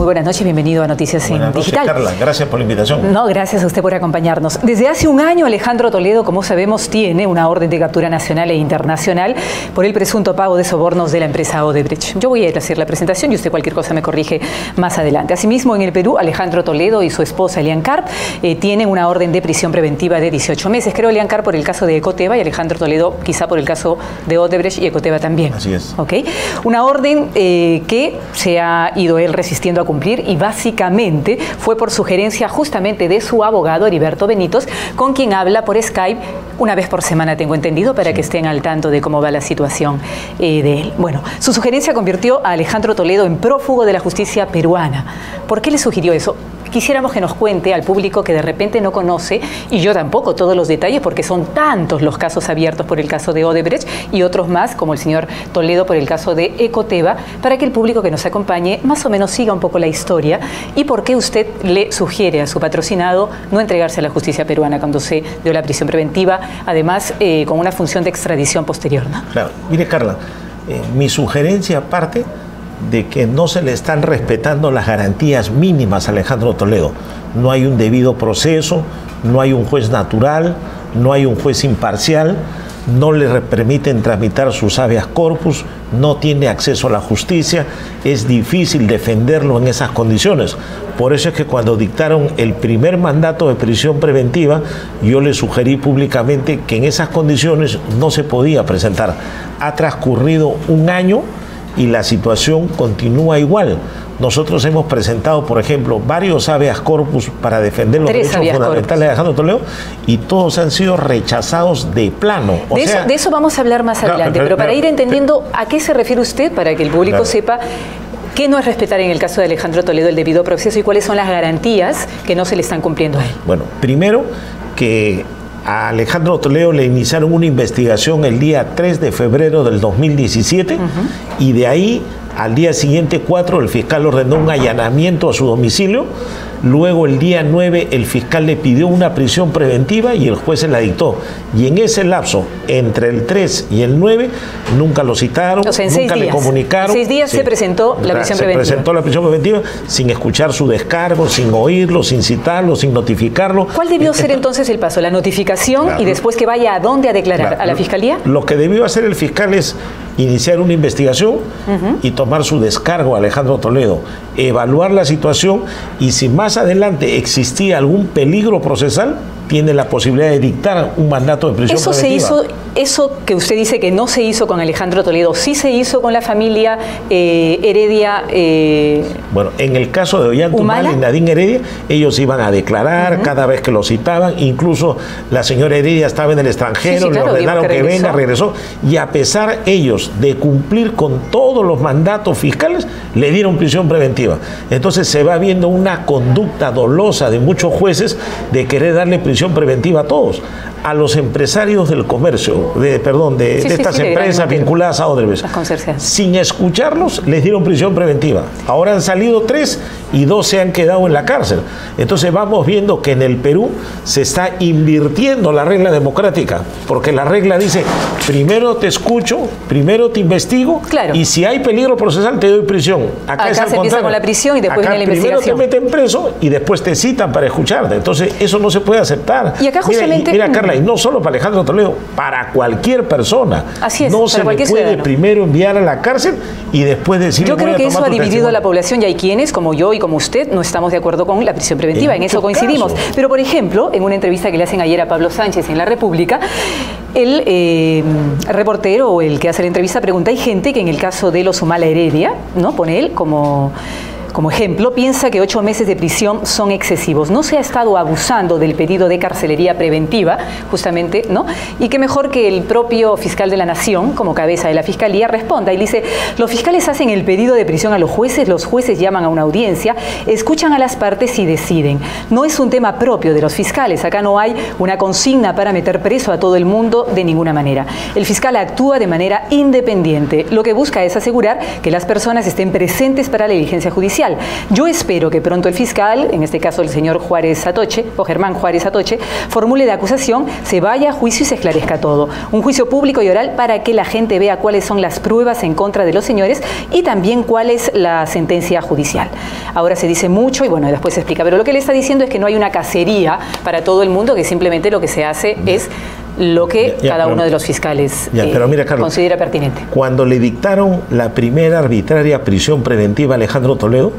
buenas noches, bienvenido a Noticias en Digital. Carla, gracias por la invitación. No, gracias a usted por acompañarnos. Desde hace un año, Alejandro Toledo, como sabemos, tiene una orden de captura nacional e internacional por el presunto pago de sobornos de la empresa Odebrecht. Yo voy a hacer la presentación y usted cualquier cosa me corrige más adelante. Asimismo, en el Perú, Alejandro Toledo y su esposa Elian Karp tienen una orden de prisión preventiva de 18 meses. Creo Elian Karp por el caso de Ecoteva y Alejandro Toledo quizá por el caso de Odebrecht y Ecoteva también. Así es. ¿Okay? Una orden que se ha ido él resistiendo a cumplir y básicamente fue por sugerencia justamente de su abogado Heriberto Benítez, con quien habla por Skype una vez por semana, tengo entendido, para que estén al tanto de cómo va la situación de él. Bueno, su sugerencia convirtió a Alejandro Toledo en prófugo de la justicia peruana. ¿Por qué le sugirió eso? Quisiéramos que nos cuente al público que de repente no conoce, y yo tampoco, todos los detalles, porque son tantos los casos abiertos por el caso de Odebrecht y otros más, como el señor Toledo por el caso de Ecoteva, para que el público que nos acompañe más o menos siga un poco la historia y por qué usted le sugiere a su patrocinado no entregarse a la justicia peruana cuando se dio la prisión preventiva, además con una función de extradición posterior, ¿no? Claro, mire Carla, mi sugerencia parte de que no se le están respetando las garantías mínimas a Alejandro Toledo. No hay un debido proceso, no hay un juez natural, no hay un juez imparcial, no le permiten tramitar sus habeas corpus, no tiene acceso a la justicia, es difícil defenderlo en esas condiciones. Por eso es que cuando dictaron el primer mandato de prisión preventiva, yo le sugerí públicamente que en esas condiciones no se podía presentar. Ha transcurrido un año y la situación continúa igual. Nosotros hemos presentado, por ejemplo, varios habeas corpus para defender los derechos fundamentales de Alejandro Toledo y todos han sido rechazados de plano. De eso vamos a hablar más adelante, pero para ir entendiendo a qué se refiere usted, para que el público sepa qué no es respetar en el caso de Alejandro Toledo el debido proceso y cuáles son las garantías que no se le están cumpliendo a él. Bueno, primero que a Alejandro Toledo le iniciaron una investigación el día 3 de febrero del 2017 y de ahí al día siguiente 4 el fiscal ordenó un allanamiento a su domicilio. Luego el día 9 el fiscal le pidió una prisión preventiva y el juez se la dictó. Y en ese lapso, entre el 3 y el 9, nunca lo citaron, o sea, nunca le comunicaron. En 6 días se presentó la prisión preventiva. Se presentó la prisión preventiva sin escuchar su descargo, sin oírlo, sin citarlo, sin notificarlo. ¿Cuál debió ser entonces el paso? ¿La notificación y después que vaya a dónde a declarar? ¿A la fiscalía? Lo que debió hacer el fiscal es iniciar una investigación y tomar su descargo a Alejandro Toledo, evaluar la situación y si más adelante existía algún peligro procesal, tiene la posibilidad de dictar un mandato de prisión preventiva. Eso que usted dice que no se hizo con Alejandro Toledo, ¿sí se hizo con la familia Heredia? Bueno, en el caso de Ollanta y Nadine Heredia, ellos iban a declarar cada vez que lo citaban, incluso la señora Heredia estaba en el extranjero, le ordenaron que venga, regresó, y a pesar ellos de cumplir con todos los mandatos fiscales, le dieron prisión preventiva. Entonces se va viendo una conducta dolosa de muchos jueces de querer darle prisión preventiva a todos. A los empresarios del comercio, de estas empresas vinculadas a Odebrecht, sin escucharlos, les dieron prisión preventiva. Ahora han salido 3 y 2 se han quedado en la cárcel. Entonces vamos viendo que en el Perú se está invirtiendo la regla democrática, porque la regla dice, primero te escucho, primero te investigo, y si hay peligro procesal te doy prisión. Acá se empieza con la prisión y después viene la investigación. Primero te meten preso y después te citan para escucharte. Entonces eso no se puede aceptar. Y acá justamente... Mira Carla, y no solo para Alejandro Toledo, para cualquier persona. Así es, no se le puede ciudadano. Primero enviar a la cárcel y después decir... Yo creo que eso ha dividido a la población y hay quienes, como yo y como usted, no estamos de acuerdo con la prisión preventiva. En eso coincidimos. Pero, por ejemplo, en una entrevista que le hacen ayer a Pablo Sánchez en La República, el reportero o el que hace la entrevista pregunta, hay gente que en el caso de los Humala Heredia, ¿no? Pone él como ejemplo, piensa que 8 meses de prisión son excesivos. No se ha estado abusando del pedido de carcelería preventiva, justamente, ¿no? Y que mejor que el propio fiscal de la Nación, como cabeza de la Fiscalía, responda. Y dice, los fiscales hacen el pedido de prisión a los jueces llaman a una audiencia, escuchan a las partes y deciden. No es un tema propio de los fiscales. Acá no hay una consigna para meter preso a todo el mundo de ninguna manera. El fiscal actúa de manera independiente. Lo que busca es asegurar que las personas estén presentes para la diligencia judicial. judicial. Yo espero que pronto el fiscal, en este caso el señor Juárez Satoche, o Germán Juárez Satoche, formule la acusación, se vaya a juicio y se esclarezca todo. Un juicio público y oral para que la gente vea cuáles son las pruebas en contra de los señores y también cuál es la sentencia judicial. Ahora se dice mucho y bueno, después se explica, pero lo que él está diciendo es que no hay una cacería para todo el mundo, que simplemente lo que se hace es lo que cada uno de los fiscales pero mira, Carlos, considera pertinente. Cuando le dictaron la primera arbitraria prisión preventiva a Alejandro Toledo,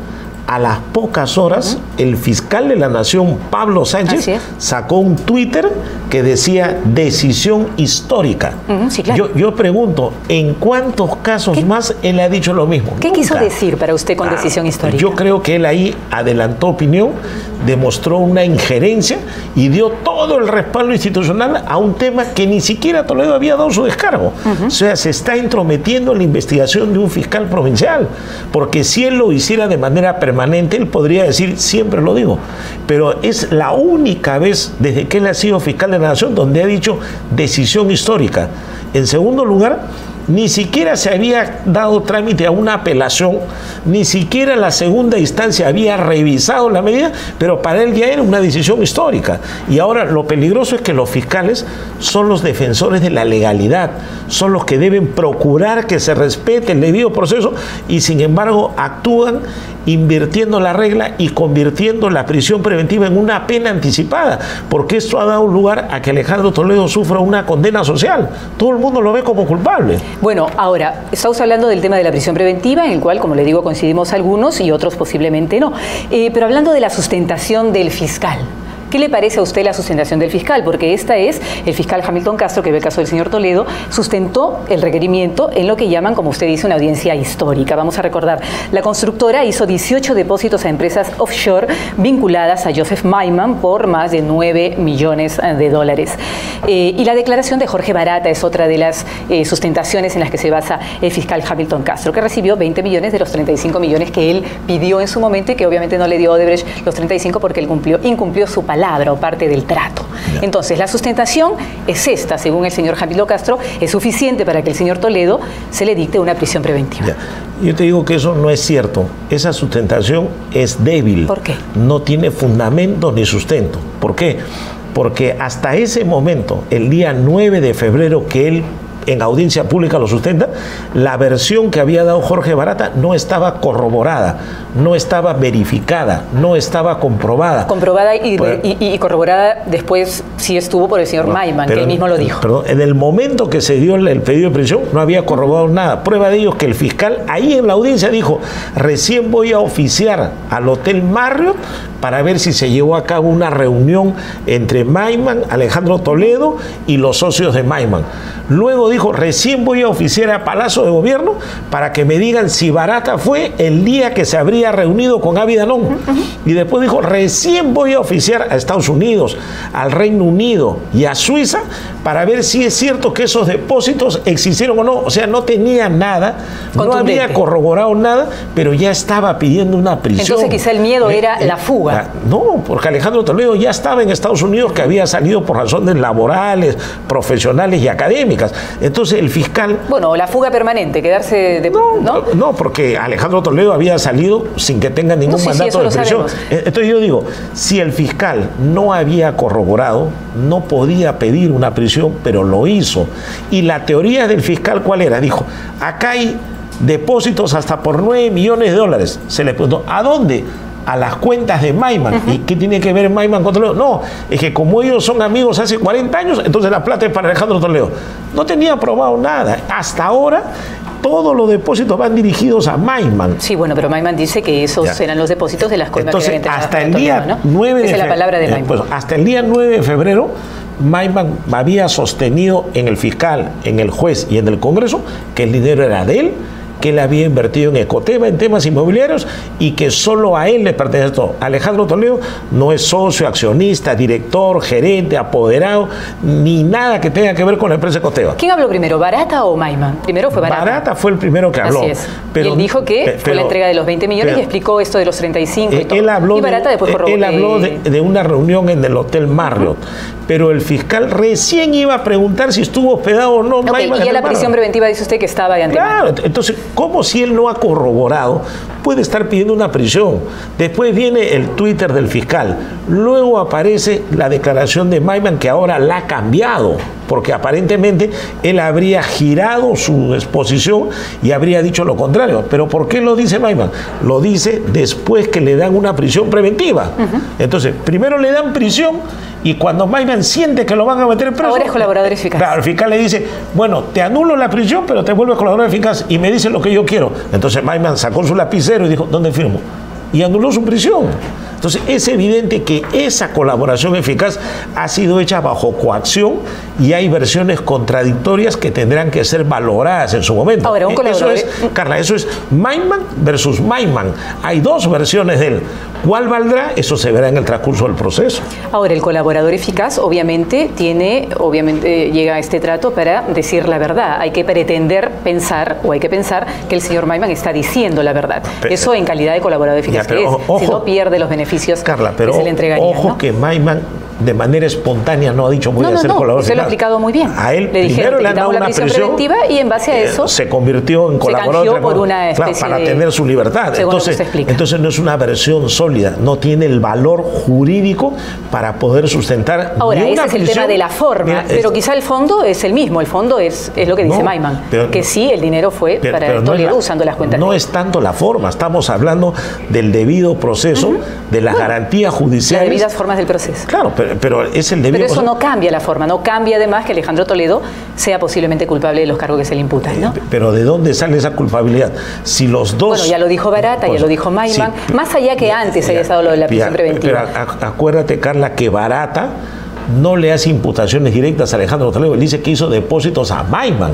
a las pocas horas, el fiscal de la Nación, Pablo Sánchez, sacó un Twitter que decía decisión histórica. Sí, claro. Yo pregunto, ¿en cuántos casos más él ha dicho lo mismo? ¿Qué quiso decir para usted con decisión histórica? Yo creo que él ahí adelantó opinión, demostró una injerencia y dio todo el respaldo institucional a un tema que ni siquiera Toledo había dado su descargo. O sea, se está intrometiendo en la investigación de un fiscal provincial, porque si él lo hiciera de manera permanente, él podría decir, siempre lo digo, pero es la única vez desde que él ha sido fiscal de la Nación donde ha dicho decisión histórica. En segundo lugar, ni siquiera se había dado trámite a una apelación, ni siquiera la segunda instancia había revisado la medida, pero para él ya era una decisión histórica. Y ahora lo peligroso es que los fiscales son los defensores de la legalidad, son los que deben procurar que se respete el debido proceso y sin embargo actúan invirtiendo la regla y convirtiendo la prisión preventiva en una pena anticipada, porque esto ha dado lugar a que Alejandro Toledo sufra una condena social. Todo el mundo lo ve como culpable. Bueno, ahora, estamos hablando del tema de la prisión preventiva, en el cual, como le digo, coincidimos algunos y otros posiblemente no. Pero hablando de la sustentación del fiscal, ¿qué le parece a usted la sustentación del fiscal? Porque esta es, el fiscal Hamilton Castro, que ve el caso del señor Toledo, sustentó el requerimiento en lo que llaman, como usted dice, una audiencia histórica. Vamos a recordar, la constructora hizo 18 depósitos a empresas offshore vinculadas a Joseph Maiman por más de 9 millones de dólares. Y la declaración de Jorge Barata es otra de las sustentaciones en las que se basa el fiscal Hamilton Castro, que recibió 20 millones de los 35 millones que él pidió en su momento y que obviamente no le dio a Odebrecht los 35 porque él incumplió su palabra o parte del trato. Entonces, la sustentación es esta, según el señor Hamilton Castro, es suficiente para que el señor Toledo se le dicte una prisión preventiva. Yo te digo que eso no es cierto. Esa sustentación es débil. ¿Por qué? No tiene fundamento ni sustento. ¿Por qué? Porque hasta ese momento, el día 9 de febrero que él en audiencia pública lo sustenta, la versión que había dado Jorge Barata no estaba corroborada, no estaba verificada, no estaba comprobada. Comprobada y corroborada después sí estuvo por el señor Maiman, que él mismo lo dijo. Perdón, en el momento que se dio el pedido de prisión no había corroborado nada. Prueba de ello es que el fiscal ahí en la audiencia dijo, recién voy a oficiar al Hotel Marriott para ver si se llevó a cabo una reunión entre Maiman, Alejandro Toledo y los socios de Maiman. Luego dijo, recién voy a oficiar a Palacio de Gobierno para que me digan si Barata fue el día que se habría reunido con Avi Danón. Y después dijo, recién voy a oficiar a Estados Unidos, al Reino Unido y a Suiza para ver si es cierto que esos depósitos existieron o no. O sea, no tenía nada, no había corroborado nada, pero ya estaba pidiendo una prisión. Entonces quizá el miedo era la fuga. No, porque Alejandro Toledo ya estaba en Estados Unidos, que había salido por razones laborales, profesionales y académicas. Entonces el fiscal... Bueno, la fuga permanente, quedarse... No, porque Alejandro Toledo había salido sin que tenga ningún mandato de prisión. Entonces yo digo, si el fiscal no había corroborado, no podía pedir una prisión, pero lo hizo. Y la teoría del fiscal, ¿cuál era? Dijo, acá hay depósitos hasta por 9 millones de dólares. Se le preguntó, ¿a dónde? A las cuentas de Maiman. ¿Y qué tiene que ver Maiman con Toledo? No, es que como ellos son amigos hace 40 años, entonces la plata es para Alejandro Toledo. No tenía probado nada. Hasta ahora, todos los depósitos van dirigidos a Maiman. Sí, bueno, pero Maiman dice que esos eran los depósitos de las cuentas que había entregado. Hasta el día 9 de febrero. Esa es la palabra de Maiman. Pues, hasta el día 9 de febrero, Maiman había sostenido en el fiscal, en el juez y en el Congreso que el dinero era de él, que él había invertido en Ecoteva, en temas inmobiliarios, y que solo a él le pertenece todo. Alejandro Toledo no es socio, accionista, director, gerente, apoderado, ni nada que tenga que ver con la empresa Ecoteva. ¿Quién habló primero, Barata o Maiman? Primero fue Barata. Barata fue el primero que habló. Así es. Pero, y él dijo que fue la entrega de los 20 millones y explicó esto de los 35 y todo. Él habló, y Barata después él habló de una reunión en el Hotel Marriott, pero el fiscal recién iba a preguntar si estuvo hospedado o no. Y ya la prisión preventiva dice usted que estaba de antemano. Claro, entonces ¿cómo si él no ha corroborado puede estar pidiendo una prisión? Después viene el Twitter del fiscal, luego aparece la declaración de Maiman, que ahora la ha cambiado, porque aparentemente él habría girado su exposición y habría dicho lo contrario. ¿Pero por qué lo dice Maiman? Lo dice después que le dan una prisión preventiva. Entonces, primero le dan prisión y cuando Maiman siente que lo van a meter preso... Ahora es colaborador eficaz. Claro, el fiscal le dice, bueno, te anulo la prisión, pero te vuelves colaborador eficaz y me dice lo que yo quiero. Entonces Maiman sacó su lapicero y dijo, ¿dónde firmo? Y anuló su prisión. Entonces es evidente que esa colaboración eficaz ha sido hecha bajo coacción y hay versiones contradictorias que tendrán que ser valoradas en su momento. Ahora, un colaborador... Carla, eso es Maiman versus Maiman. Hay dos versiones de él. ¿Cuál valdrá? Eso se verá en el transcurso del proceso. Ahora, el colaborador eficaz obviamente llega a este trato para decir la verdad. Hay que pretender pensar, o hay que pensar que el señor Maiman está diciendo la verdad. Eso en calidad de colaborador eficaz, ya, pero, ojo, si no pierde los beneficios, Carla, pero que se le entregaría. Ojo, ¿no? Que Maiman de manera espontánea no ha dicho voy a ser colaborador. Usted lo ha explicado muy bien. A él le dijeron, le han dado una prisión preventiva y en base a eso se convirtió en colaborador por una especie para tener su libertad. Entonces no es una versión sólida, no tiene el valor jurídico para poder sustentar. Ahora, ese es el tema de la forma, pero quizá el fondo es el mismo. El fondo es lo que dice Maiman, que sí, el dinero fue para Toledo usando las cuentas. No es tanto la forma, estamos hablando del debido proceso, de las garantías judiciales. Las debidas formas del proceso. Claro, pero es el debido. Pero eso no cambia la forma, no cambia además que Alejandro Toledo sea posiblemente culpable de los cargos que se le imputan, ¿no? Pero ¿de dónde sale esa culpabilidad? Si los dos... Bueno, ya lo dijo Barata, ya lo dijo Maiman, sí, más allá que antes haya estado lo de la prisión preventiva. Pero acuérdate, Carla, que Barata no le hace imputaciones directas a Alejandro Toledo, él dice que hizo depósitos a Maiman.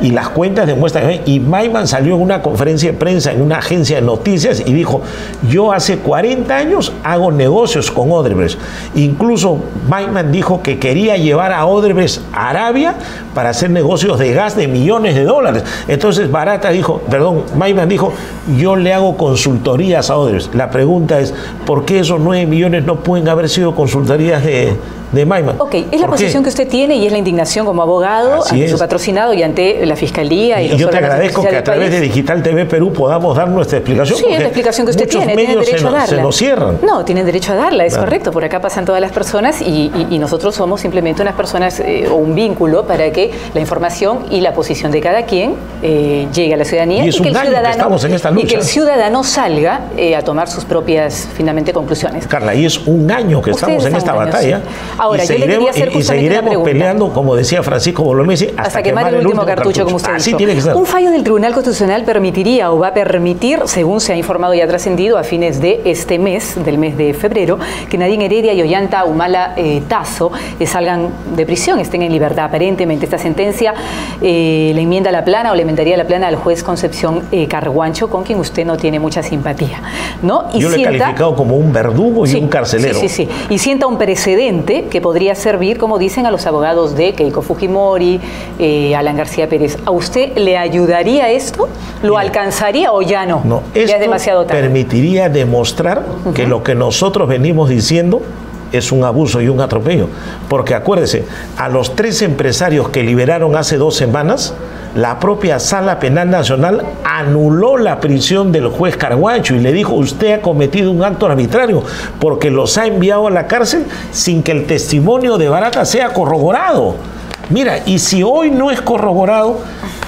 Y las cuentas demuestran, y Maiman salió en una conferencia de prensa en una agencia de noticias y dijo, yo hace 40 años hago negocios con Odebrecht. Incluso Maiman dijo que quería llevar a Odebrecht a Arabia para hacer negocios de gas de millones de dólares. Entonces Maiman dijo, yo le hago consultorías a Odebrecht. La pregunta es, ¿por qué esos 9 millones no pueden haber sido consultorías de Maiman? Ok, es la posición que usted tiene y es la indignación como abogado ante su patrocinado y ante la Fiscalía. Y yo te agradezco que a través de Digital TV Perú podamos dar nuestra explicación. Sí, es la explicación que usted tiene. Muchos medios se nos cierran. No, tienen derecho a darla, es correcto. Por acá pasan todas las personas y nosotros somos simplemente unas personas o un vínculo para que la información y la posición de cada quien llegue a la ciudadanía y que estamos en esta lucha. Y que el ciudadano salga a tomar sus propias, finalmente, conclusiones. Carla, y es un año que estamos en esta batalla. Sí. Ahora, y seguiremos peleando, como decía Francisco Bolognesi, hasta quemar el último cartucho, como usted ha dicho. Tiene que ser. Un fallo del Tribunal Constitucional permitiría o va a permitir, según se ha informado y ha trascendido a fines de este mes, del mes de febrero, que Nadine Heredia y Ollanta Humala Tazo salgan de prisión, estén en libertad. Aparentemente esta sentencia le enmienda la plana o le enmendaría la plana al juez Concepción Carguancho, con quien usted no tiene mucha simpatía, ¿no? Yo lo he calificado como un verdugo y un carcelero. Sí. Y sienta un precedente que podría servir, como dicen, a los abogados de Keiko Fujimori, Alan García Pérez. ¿A usted le ayudaría esto? ¿Lo alcanzaría o ya no? No, ya es demasiado tarde. Permitiría demostrar que lo que nosotros venimos diciendo es un abuso y un atropello. Porque acuérdese, a los 3 empresarios que liberaron hace 2 semanas, la propia Sala Penal Nacional anuló la prisión del juez Carguancho y le dijo, usted ha cometido un acto arbitrario porque los ha enviado a la cárcel sin que el testimonio de Barata sea corroborado. Mira, y si hoy no es corroborado,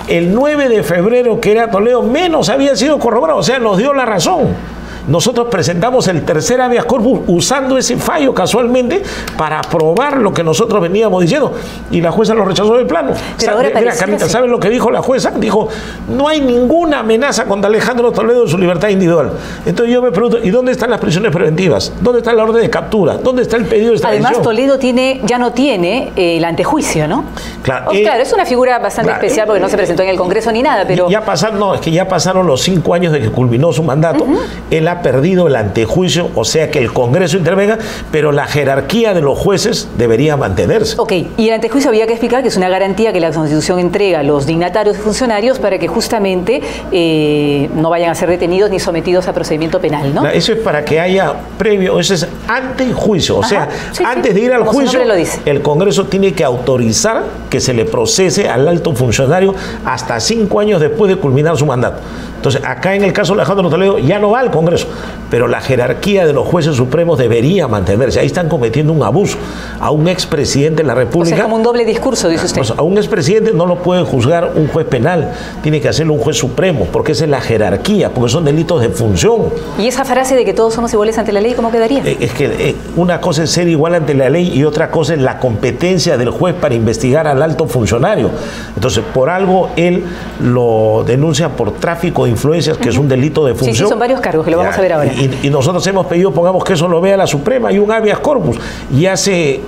el 9 de febrero, que era Toledo, menos había sido corroborado, o sea, nos dio la razón. Nosotros presentamos el tercer habeas corpus usando ese fallo casualmente para probar lo que nosotros veníamos diciendo y la jueza lo rechazó del plano. Mira, Carlita, ¿sabes lo que dijo la jueza? Dijo, no hay ninguna amenaza contra Alejandro Toledo en su libertad individual. Entonces yo me pregunto, ¿y dónde están las prisiones preventivas? ¿Dónde está la orden de captura? ¿Dónde está el pedido de extradición? Además, Toledo ya no tiene el antejuicio, ¿no? Claro, claro, es una figura bastante especial porque no se presentó en el Congreso ni nada, pero... es que ya pasaron los 5 años de que culminó su mandato. él ha perdido el antejuicio, o sea que el Congreso intervenga, pero la jerarquía de los jueces debería mantenerse. Ok, y el antejuicio había que explicar que es una garantía que la Constitución entrega a los dignatarios y funcionarios para que justamente no vayan a ser detenidos ni sometidos a procedimiento penal, ¿no? Eso es para que haya previo, eso es antejuicio, o sea, antes de ir al juicio, el Congreso tiene que autorizar que se le procese al alto funcionario hasta 5 años después de culminar su mandato. Entonces, acá en el caso de Alejandro Toledo ya no va al Congreso, pero la jerarquía de los jueces supremos debería mantenerse. Ahí están cometiendo un abuso. A un expresidente de la República... O sea, como un doble discurso, dice usted. Pues a un expresidente no lo puede juzgar un juez penal, tiene que hacerlo un juez supremo, porque esa es la jerarquía, porque son delitos de función. ¿Y esa frase de que todos somos iguales ante la ley, cómo quedaría? Es que una cosa es ser igual ante la ley y otra cosa es la competencia del juez para investigar al alto funcionario. Entonces, por algo él lo denuncia por tráfico de influencias, que es un delito de función. Sí, sí, son varios cargos, que lo vamos a ver ahora. Y nosotros hemos pedido, pongamos que eso lo vea la Suprema, y un habeas corpus, y hace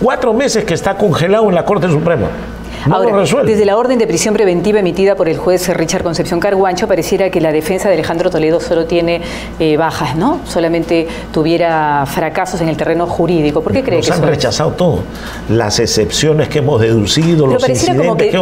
4 meses que está congelado en la Corte Suprema. No ahora, desde la orden de prisión preventiva emitida por el juez Richard Concepción Carguancho, pareciera que la defensa de Alejandro Toledo solo tiene bajas, ¿no? Solamente tuviera fracasos en el terreno jurídico. ¿Por qué cree que eso? Nos han rechazado todo. Las excepciones que hemos deducido, pero los incidentes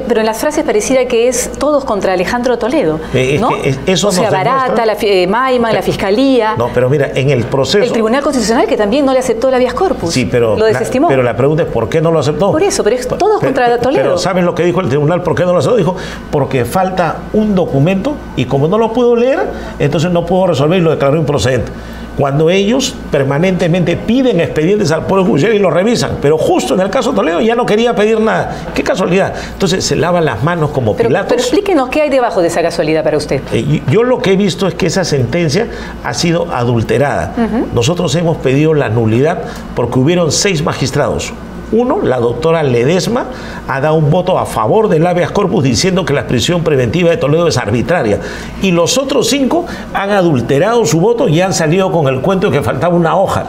pero en las frases pareciera que es todos contra Alejandro Toledo, ¿no? Eso, o sea, Barata, Maiman, la Fiscalía. No, pero mira, en el proceso... El Tribunal Constitucional, que también no le aceptó el habeas corpus. Sí, pero lo desestimó. Pero la pregunta es, ¿por qué no lo aceptó? Por eso, pero es todos contra Toledo. Pero ¿saben lo que dijo el tribunal? ¿Por qué no lo aceptó? Dijo, porque falta un documento y como no lo puedo leer, entonces no puedo resolver y lo declaró improcedente. Cuando ellos permanentemente piden expedientes al Poder Judicial y lo revisan, pero justo en el caso de Toledo ya no quería pedir nada. ¡Qué casualidad! Entonces se lavan las manos como Pilatos. Pero explíquenos qué hay debajo de esa casualidad para usted. Yo lo que he visto es que esa sentencia ha sido adulterada. Nosotros hemos pedido la nulidad porque hubieron 6 magistrados. Uno, la doctora Ledesma, ha dado un voto a favor del habeas corpus diciendo que la prisión preventiva de Toledo es arbitraria. Y los otros 5 han adulterado su voto y han salido con el cuento de que faltaba una hoja.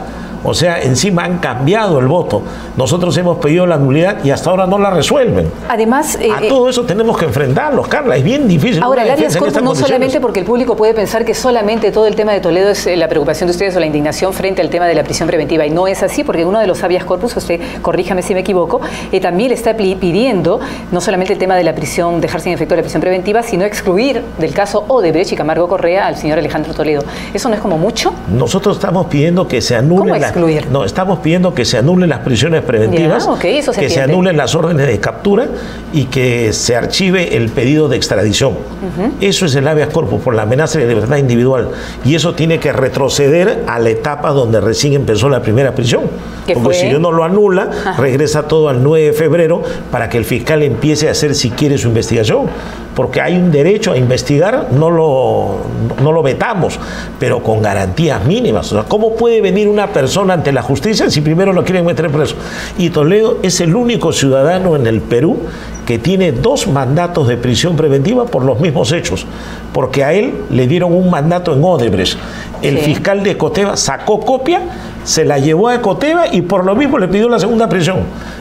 O sea, encima han cambiado el voto. Nosotros hemos pedido la nulidad y hasta ahora no la resuelven. Además, a todo eso tenemos que enfrentarlos, Carla. Es bien difícil. Ahora, el habeas corpus no solamente porque el público puede pensar que solamente todo el tema de Toledo es la preocupación de ustedes o la indignación frente al tema de la prisión preventiva. Y no es así, porque uno de los habeas corpus, usted corríjame si me equivoco, también le está pidiendo no solamente el tema de la prisión, dejar sin efecto la prisión preventiva, sino excluir del caso Odebrecht y Camargo Correa al señor Alejandro Toledo. ¿Eso no es como mucho? Nosotros estamos pidiendo que se anulen No, estamos pidiendo que se anulen las prisiones preventivas, que se anulen las órdenes de captura y que se archive el pedido de extradición. Eso es el habeas corpus por la amenaza de libertad individual. Y eso tiene que retroceder a la etapa donde recién empezó la primera prisión. Porque si uno lo anula, regresa todo al 9 de febrero para que el fiscal empiece a hacer, si quiere, su investigación. Porque hay un derecho a investigar, no lo vetamos, pero con garantías mínimas. O sea, ¿cómo puede venir una persona ante la justicia si primero lo quieren meter preso? Y Toledo es el único ciudadano en el Perú que tiene 2 mandatos de prisión preventiva por los mismos hechos, porque a él le dieron un mandato en Odebrecht. El fiscal de Ecoteva sacó copia, se la llevó a Ecoteva y por lo mismo le pidió la segunda prisión.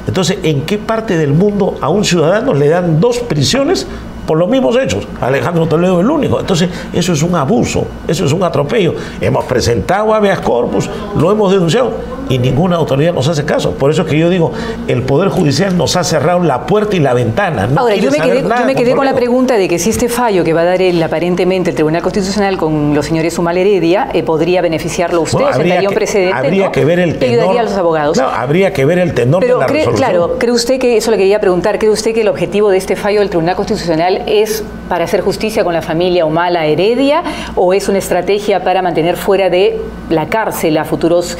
Entonces, ¿en qué parte del mundo a un ciudadano le dan 2 prisiones por los mismos hechos? Alejandro Toledo es el único. Entonces, eso es un abuso, eso es un atropello. Hemos presentado habeas corpus, lo hemos denunciado y ninguna autoridad nos hace caso. Por eso es que yo digo, el Poder Judicial nos ha cerrado la puerta y la ventana. No. Ahora, yo me quedé con la pregunta de que si este fallo que va a dar aparentemente el Tribunal Constitucional con los señores Humala Heredia podría beneficiarlo a ustedes, sentaría un precedente, habría que ver el tenor, que ayudaría a los abogados. No, habría que ver el tenor de la resolución. Claro, ¿cree usted que, eso le quería preguntar, cree usted que el objetivo de este fallo del Tribunal Constitucional es para hacer justicia con la familia Humala Heredia o es una estrategia para mantener fuera de la cárcel a futuros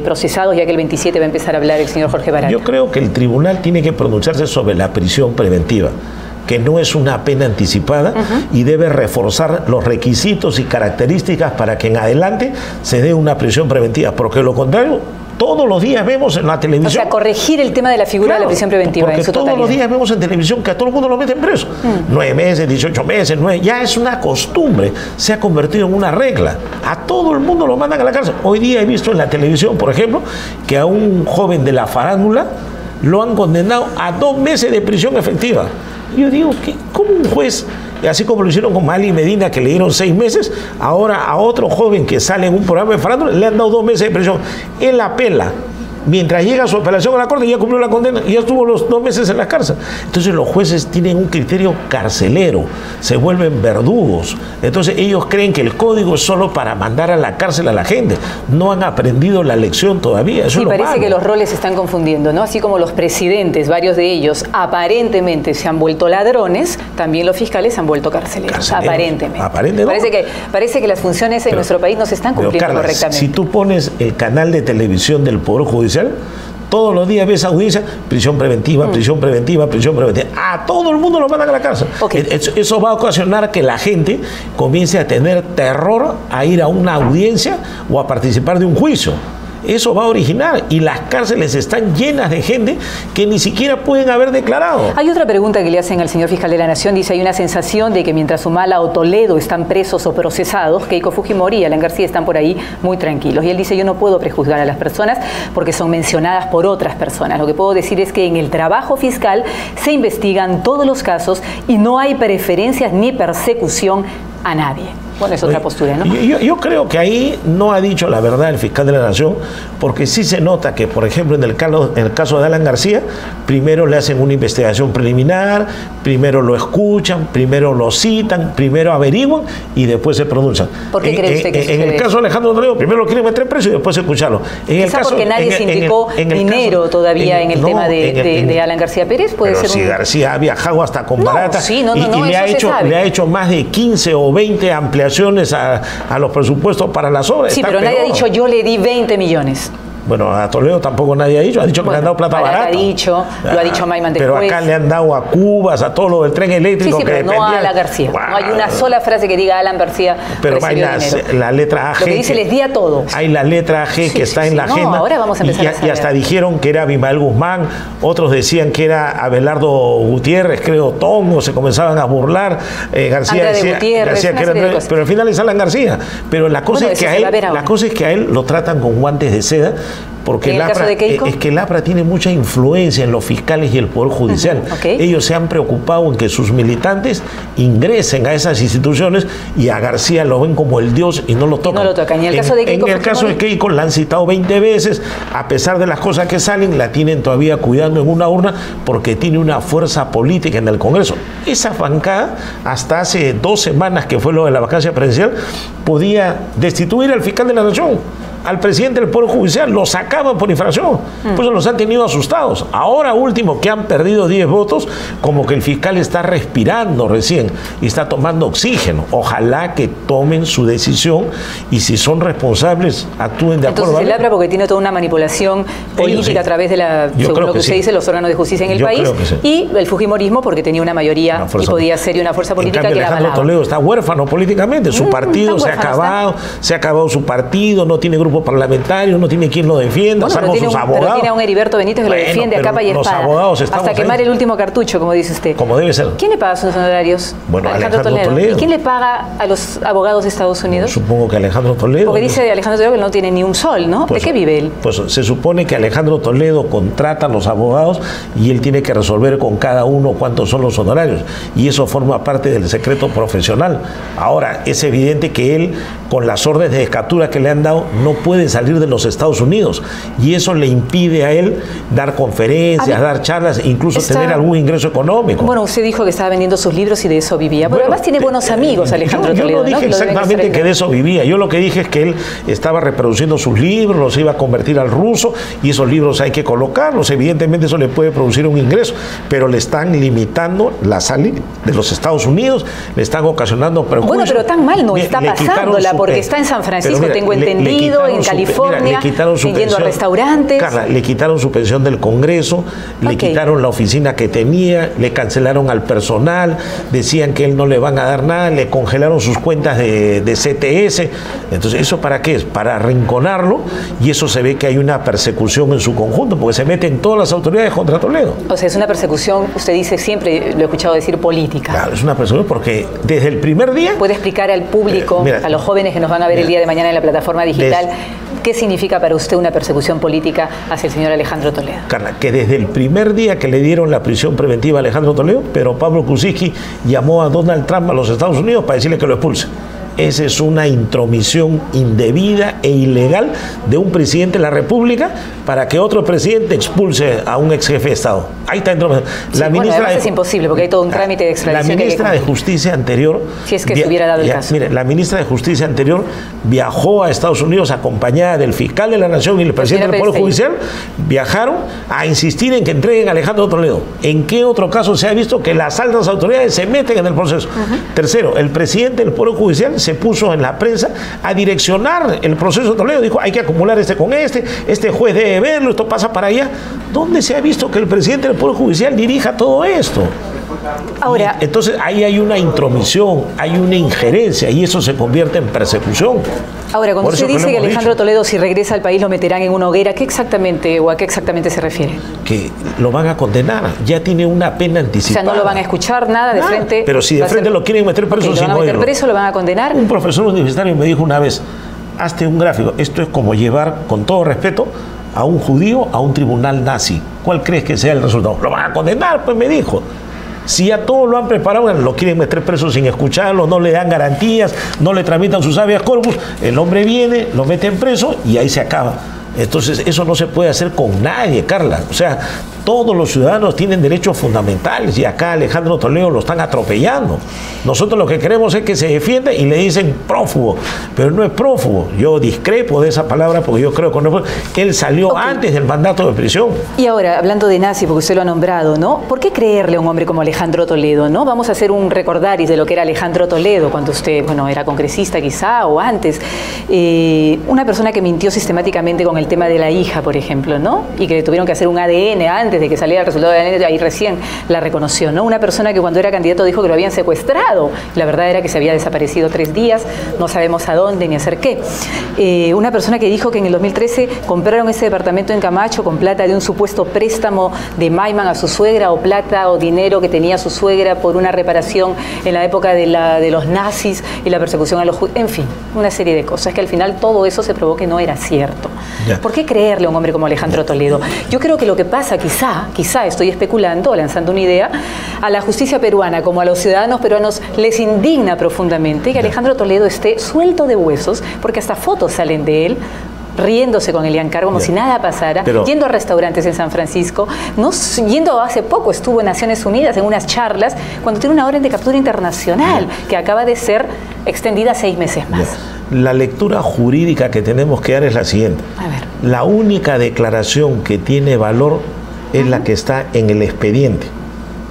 procesados, ya que el 27 va a empezar a hablar el señor Jorge Barata? Yo creo que el tribunal tiene que pronunciarse sobre la prisión preventiva, que no es una pena anticipada y debe reforzar los requisitos y características para que en adelante se dé una prisión preventiva, porque lo contrario, todos los días vemos en la televisión... O sea, corregir el tema de la figura de la prisión preventiva porque en su todos los días vemos en televisión que a todo el mundo lo meten preso. 9 meses, 18 meses, ya es una costumbre, se ha convertido en una regla. A todo el mundo lo mandan a la cárcel. Hoy día he visto en la televisión, por ejemplo, que a un joven de la farándula lo han condenado a 2 meses de prisión efectiva. Yo digo, ¿cómo un juez Y así como lo hicieron con Mali Medina, que le dieron 6 meses, ahora a otro joven que sale en un programa de farándula le han dado 2 meses de prisión. Él apela. Mientras llega su apelación a la corte, ya cumplió la condena y ya estuvo los 2 meses en la cárcel. Entonces los jueces tienen un criterio carcelero, se vuelven verdugos. Entonces ellos creen que el código es solo para mandar a la cárcel a la gente. No han aprendido la lección todavía. Eso sí, es parece que los roles se están confundiendo, ¿no? Así como los presidentes, varios de ellos, aparentemente se han vuelto ladrones, también los fiscales se han vuelto carceleros. Aparentemente. Parece que las funciones en nuestro país no se están cumpliendo Carla, correctamente. Si tú pones el canal de televisión del Poder Judicial, todos los días ves audiencia, prisión preventiva, prisión preventiva, prisión preventiva. A todo el mundo lo mandan a la cárcel. Eso va a ocasionar que la gente comience a tener terror a ir a una audiencia o a participar de un juicio. Eso va a originar, y las cárceles están llenas de gente que ni siquiera pueden haber declarado. Hay otra pregunta que le hacen al señor fiscal de la Nación. Dice, hay una sensación de que mientras Humala o Toledo están presos o procesados, Keiko Fujimori y Alan García están por ahí muy tranquilos. Y él dice, yo no puedo prejuzgar a las personas porque son mencionadas por otras personas. Lo que puedo decir es que en el trabajo fiscal se investigan todos los casos y no hay preferencias ni persecución a nadie. Bueno, es otra postura, ¿no? Yo creo que ahí no ha dicho la verdad el fiscal de la Nación, porque sí se nota que, por ejemplo, en el caso de Alan García, primero le hacen una investigación preliminar, primero lo escuchan, primero lo citan, primero averiguan y después se pronuncian. ¿Por qué cree usted que sucede? En el caso de Alejandro Toledo, primero lo quieren meter preso y después escucharlo. Quizá porque nadie se indicó dinero todavía en el tema de Alan García Pérez. Puede ser si García ha viajado hasta con barata y le ha hecho más de 15 o 20 ampliaciones a los presupuestos para las obras. Sí, pero nadie ha dicho yo le di 20 millones. Bueno, a Toledo tampoco nadie ha dicho que le han dado plata barata. Lo ha dicho Mayman después. Pero acá le han dado a Cubas, a todo lo del tren eléctrico. Sí, pero no a Alan García. No hay una sola frase que diga Alan García. Pero la letra AG. Lo que dice les di a todos. Hay la letra AG que está en la agenda. Ahora vamos a empezar y hasta dijeron que era Abimael Guzmán, otros decían que era Abelardo Gutiérrez, creo, Tongo, se comenzaban a burlar. García decía que era, pero al final es Alan García. Pero la cosa es que a él lo tratan con guantes de seda. Porque el APRA tiene mucha influencia en los fiscales y el Poder Judicial. Ellos se han preocupado en que sus militantes ingresen a esas instituciones y a García lo ven como el dios y no lo tocan. En el caso de Keiko la han citado 20 veces, a pesar de las cosas que salen, la tienen todavía cuidando en una urna porque tiene una fuerza política en el Congreso. Esa bancada, hasta hace 2 semanas que fue lo de la vacancia presidencial, podía destituir al fiscal de la Nación, al presidente del Poder Judicial, lo sacaban por infracción. Por eso los han tenido asustados. Ahora último que han perdido 10 votos, como que el fiscal está respirando recién y está tomando oxígeno. Ojalá que tomen su decisión y si son responsables, actúen de acuerdo. Entonces el APRA, porque tiene toda una manipulación política a través de según lo que usted dice, los órganos de justicia en el país, y el fujimorismo porque tenía una mayoría y podía ser una fuerza política que la avalaba. Alejandro Toledo está huérfano políticamente, su partido se ha acabado su partido, no tiene grupo parlamentario, no tiene quien lo defienda, salvo sus abogados. Pero tiene a un Heriberto Benítez que lo defiende a capa y espada, hasta quemar el último cartucho, como dice usted. Como debe ser. ¿Quién le paga sus honorarios? Bueno, Alejandro Toledo. ¿Y quién le paga a los abogados de Estados Unidos? Supongo que Alejandro Toledo. Porque dice Alejandro Toledo que no tiene ni un sol, ¿no? ¿De qué vive él? Pues se supone que Alejandro Toledo contrata a los abogados y él tiene que resolver con cada uno cuántos son los honorarios. Y eso forma parte del secreto profesional. Ahora, es evidente que él, con las órdenes de captura que le han dado, no puede salir de los Estados Unidos. Y eso le impide a él dar conferencias, dar charlas, incluso tener algún ingreso económico. Bueno, usted dijo que estaba vendiendo sus libros y de eso vivía. Pero además tiene buenos amigos, Alejandro Toledo. Yo no dije exactamente que de eso vivía. Yo lo que dije es que él estaba reproduciendo sus libros, los iba a convertir al ruso y esos libros hay que colocarlos. Evidentemente eso le puede producir un ingreso, pero le están limitando la salida de los Estados Unidos, le están ocasionando perjuicios. Bueno, pero tan mal no está pasándola porque está en San Francisco, tengo entendido, en California, yendo a restaurantes. Carla, le quitaron su pensión del Congreso, le quitaron la oficina que tenía, le cancelaron al personal, decían que él no le van a dar nada, le congelaron sus cuentas de CTS. Entonces, ¿eso para qué es? Para arrinconarlo, y eso se ve que hay una persecución en su conjunto, porque se meten todas las autoridades contra Toledo. O sea, es una persecución, usted dice siempre, lo he escuchado decir, política. Claro, es una persecución porque desde el primer día... ¿Puede explicar al público, a los jóvenes quienes nos van a ver el día de mañana en la plataforma digital, ¿qué significa para usted una persecución política hacia el señor Alejandro Toledo? Carla, que desde el primer día que le dieron la prisión preventiva a Alejandro Toledo, pero Pablo Kuczynski llamó a Donald Trump a los Estados Unidos para decirle que lo expulse. Esa es una intromisión indebida e ilegal de un presidente de la República para que otro presidente expulse a un ex jefe de Estado. Ahí está intromisión. Sí, es imposible porque hay todo un trámite de extradición. La ministra de Justicia anterior... Si es que se hubiera dado el caso. Mire, la ministra de Justicia anterior viajó a Estados Unidos acompañada del fiscal de la Nación y el presidente del Poder Judicial. Viajaron a insistir en que entreguen a Alejandro Toledo. ¿En qué otro caso se ha visto que las altas autoridades se meten en el proceso? Tercero, el presidente del Poder Judicial se puso en la prensa a direccionar el proceso de Toledo. Dijo, hay que acumular con este juez debe verlo, esto pasa para allá. ¿Dónde se ha visto que el presidente del Poder Judicial dirija todo esto? Ahora, entonces ahí hay una intromisión, hay una injerencia y eso se convierte en persecución. Ahora, cuando usted dice que Alejandro Toledo, si regresa al país, lo meterán en una hoguera, ¿qué exactamente o a qué exactamente se refiere? Que lo van a condenar, ya tiene una pena anticipada. O sea, no lo van a escuchar nada de frente. Pero si de frente lo quieren meter preso, lo van a meter preso, lo van a condenar. Un profesor universitario me dijo una vez, hazte un gráfico, esto es como llevar, con todo respeto, a un judío a un tribunal nazi. ¿Cuál crees que sea el resultado? Lo van a condenar, pues me dijo. Si ya todo lo han preparado, lo quieren meter preso sin escucharlo, no le dan garantías, no le tramitan sus habeas corpus, el hombre viene, lo meten preso y ahí se acaba. Entonces, eso no se puede hacer con nadie, Carla. O sea, todos los ciudadanos tienen derechos fundamentales y acá Alejandro Toledo lo están atropellando. Nosotros lo que queremos es que se defienda y le dicen prófugo, pero no es prófugo. Yo discrepo de esa palabra porque yo creo que no es. Él salió antes del mandato de prisión. Y ahora, hablando de nazi, porque usted lo ha nombrado, ¿no? ¿Por qué creerle a un hombre como Alejandro Toledo, no? Vamos a hacer un recordaris de lo que era Alejandro Toledo cuando usted, bueno, era congresista quizá o antes. Una persona que mintió sistemáticamente con el tema de la hija, por ejemplo, ¿no? Y que tuvieron que hacer un ADN antes de que saliera el resultado del ADN, ahí recién la reconoció, ¿no? Una persona que cuando era candidato dijo que lo habían secuestrado. La verdad era que se había desaparecido 3 días, no sabemos a dónde ni hacer qué. Una persona que dijo que en el 2013 compraron ese departamento en Camacho con plata de un supuesto préstamo de Maiman a su suegra o plata o dinero que tenía su suegra por una reparación en la época de los nazis y la persecución a los judíos. En fin, una serie de cosas que al final todo eso se probó que no era cierto. ¿Por qué creerle a un hombre como Alejandro Toledo? Yo creo que lo que pasa, quizá estoy especulando o lanzando una idea, a la justicia peruana como a los ciudadanos peruanos les indigna profundamente que Alejandro Toledo esté suelto de huesos, porque hasta fotos salen de él riéndose con Elian Carr como si nada pasara, yendo a restaurantes en San Francisco, yendo hace poco, estuvo en Naciones Unidas en unas charlas, cuando tiene una orden de captura internacional que acaba de ser extendida 6 meses más. La lectura jurídica que tenemos que dar es la siguiente. A ver. La única declaración que tiene valor es la que está en el expediente.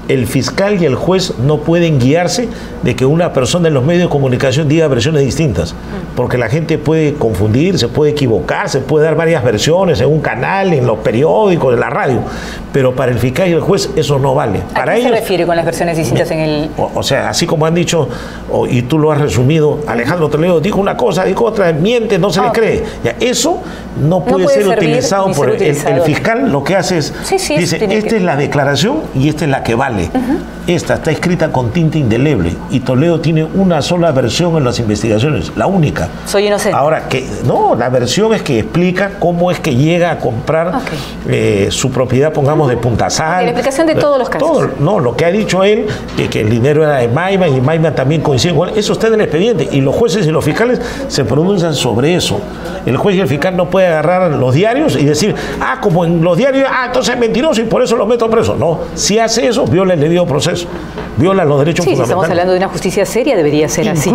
El fiscal y el juez no pueden guiarse de que una persona en los medios de comunicación diga versiones distintas, porque la gente puede confundirse, puede equivocarse, puede dar varias versiones en un canal, en los periódicos, en la radio, pero para el fiscal y el juez eso no vale. ¿A qué se refiere con las versiones distintas en el...? O sea, así como han dicho, y tú lo has resumido, Alejandro Toledo dijo una cosa, dijo otra, miente, no se le cree. Ya, eso no puede ser utilizado por el fiscal. Lo que hace es, dice, esta es la declaración y esta es la que vale. Esta está escrita con tinta indeleble y Toledo tiene una sola versión en las investigaciones, la única. Soy inocente. Ahora, la versión es que explica cómo es que llega a comprar su propiedad, pongamos, de Punta Sal. La explicación de todos los casos. Lo que ha dicho él, que el dinero era de Maiman y Maiman también coincide con él, eso está en el expediente y los jueces y los fiscales se pronuncian sobre eso. El juez y el fiscal no puede agarrar los diarios y decir, como en los diarios, entonces es mentiroso y por eso lo meto preso. No, si hace eso, viola el debido proceso, viola los derechos fundamentales. Si estamos hablando de una justicia seria, debería ser así.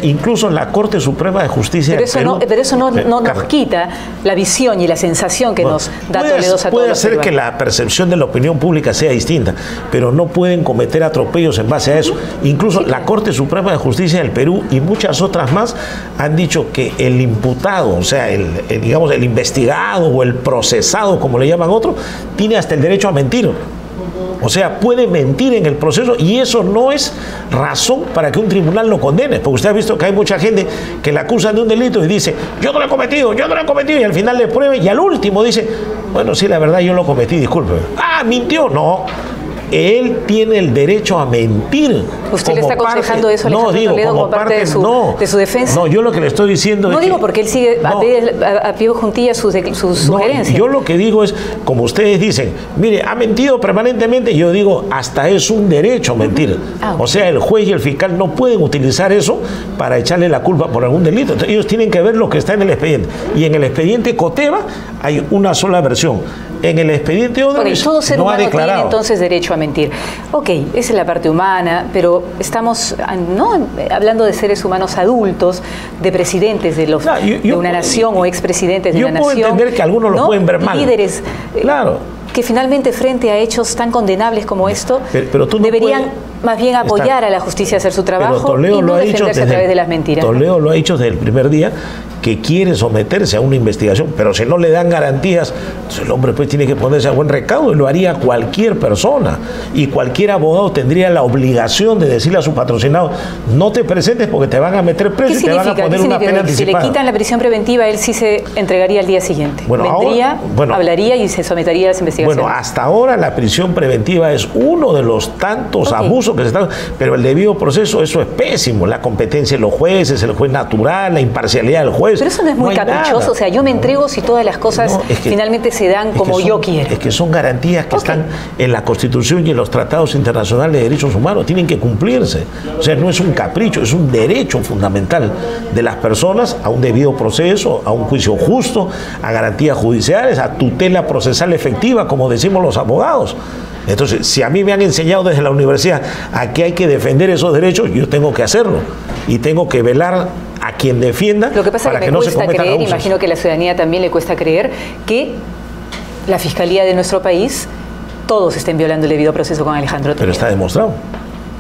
Incluso en la Corte Suprema de Justicia pero eso no nos quita la visión y la sensación que nos da Toledo a todos. Puede hacer que la percepción de la opinión pública sea distinta, pero no pueden cometer atropellos en base a eso. Incluso la Corte Suprema de Justicia del Perú y muchas otras más han dicho que el imputado, o sea, digamos el investigado o el procesado, como le llaman otros, tiene hasta el derecho a mentir. O sea, puede mentir en el proceso y eso no es razón para que un tribunal lo condene. Porque usted ha visto que hay mucha gente que le acusan de un delito y dice, yo no lo he cometido, y al final le pruebe y al último dice, bueno, sí, la verdad yo lo cometí, disculpe. Mintió. No, él tiene el derecho a mentir. ¿Usted le está aconsejando eso a Alejandro Toledo como parte de su defensa? No, yo lo que le estoy diciendo es que... No digo porque él sigue a pie juntillas sus sugerencias. Yo lo que digo es, como ustedes dicen, mire, ha mentido permanentemente, yo digo, hasta es un derecho mentir. O sea, el juez y el fiscal no pueden utilizar eso para echarle la culpa por algún delito. Entonces, ellos tienen que ver lo que está en el expediente. Y en el expediente Coteva hay una sola versión. En el expediente Odebrecht todo ser no humano ha declarado. Tiene entonces derecho a mentir. Ok, esa es la parte humana, pero estamos hablando de seres humanos adultos, de presidentes de una nación o expresidentes de una nación. Yo puedo entender que algunos lo pueden ver mal. Líderes que finalmente frente a hechos tan condenables como esto, pero tú no deberían más bien apoyar a la justicia a hacer su trabajo y no defenderse a través de las mentiras. Toledo lo ha dicho desde el primer día, que quiere someterse a una investigación, pero si no le dan garantías, entonces el hombre pues tiene que ponerse a buen recaudo, y lo haría cualquier persona, y cualquier abogado tendría la obligación de decirle a su patrocinado, no te presentes porque te van a meter preso y te van a poner una pena anticipada. Si le quitan la prisión preventiva, él sí se entregaría al día siguiente. Vendría, hablaría y se sometería a las investigaciones. Bueno, hasta ahora la prisión preventiva es uno de los tantos abusos que se están, pero el debido proceso, eso es pésimo, la competencia de los jueces, el juez natural, la imparcialidad del juez. Pero eso no es muy caprichoso, o sea, yo me entrego si todas las cosas finalmente se dan como yo quiero. Es que son garantías que están en la Constitución y en los tratados internacionales de derechos humanos, tienen que cumplirse. O sea, no es un capricho, es un derecho fundamental de las personas a un debido proceso, a un juicio justo, a garantías judiciales, a tutela procesal efectiva, como decimos los abogados. Entonces, si a mí me han enseñado desde la universidad a que hay que defender esos derechos, yo tengo que hacerlo y tengo que velar a quien defienda. Lo que pasa es que me cuesta creer, imagino que a la ciudadanía también le cuesta creer que la Fiscalía de nuestro país, todos estén violando el debido proceso con Alejandro Toledo. Pero está demostrado.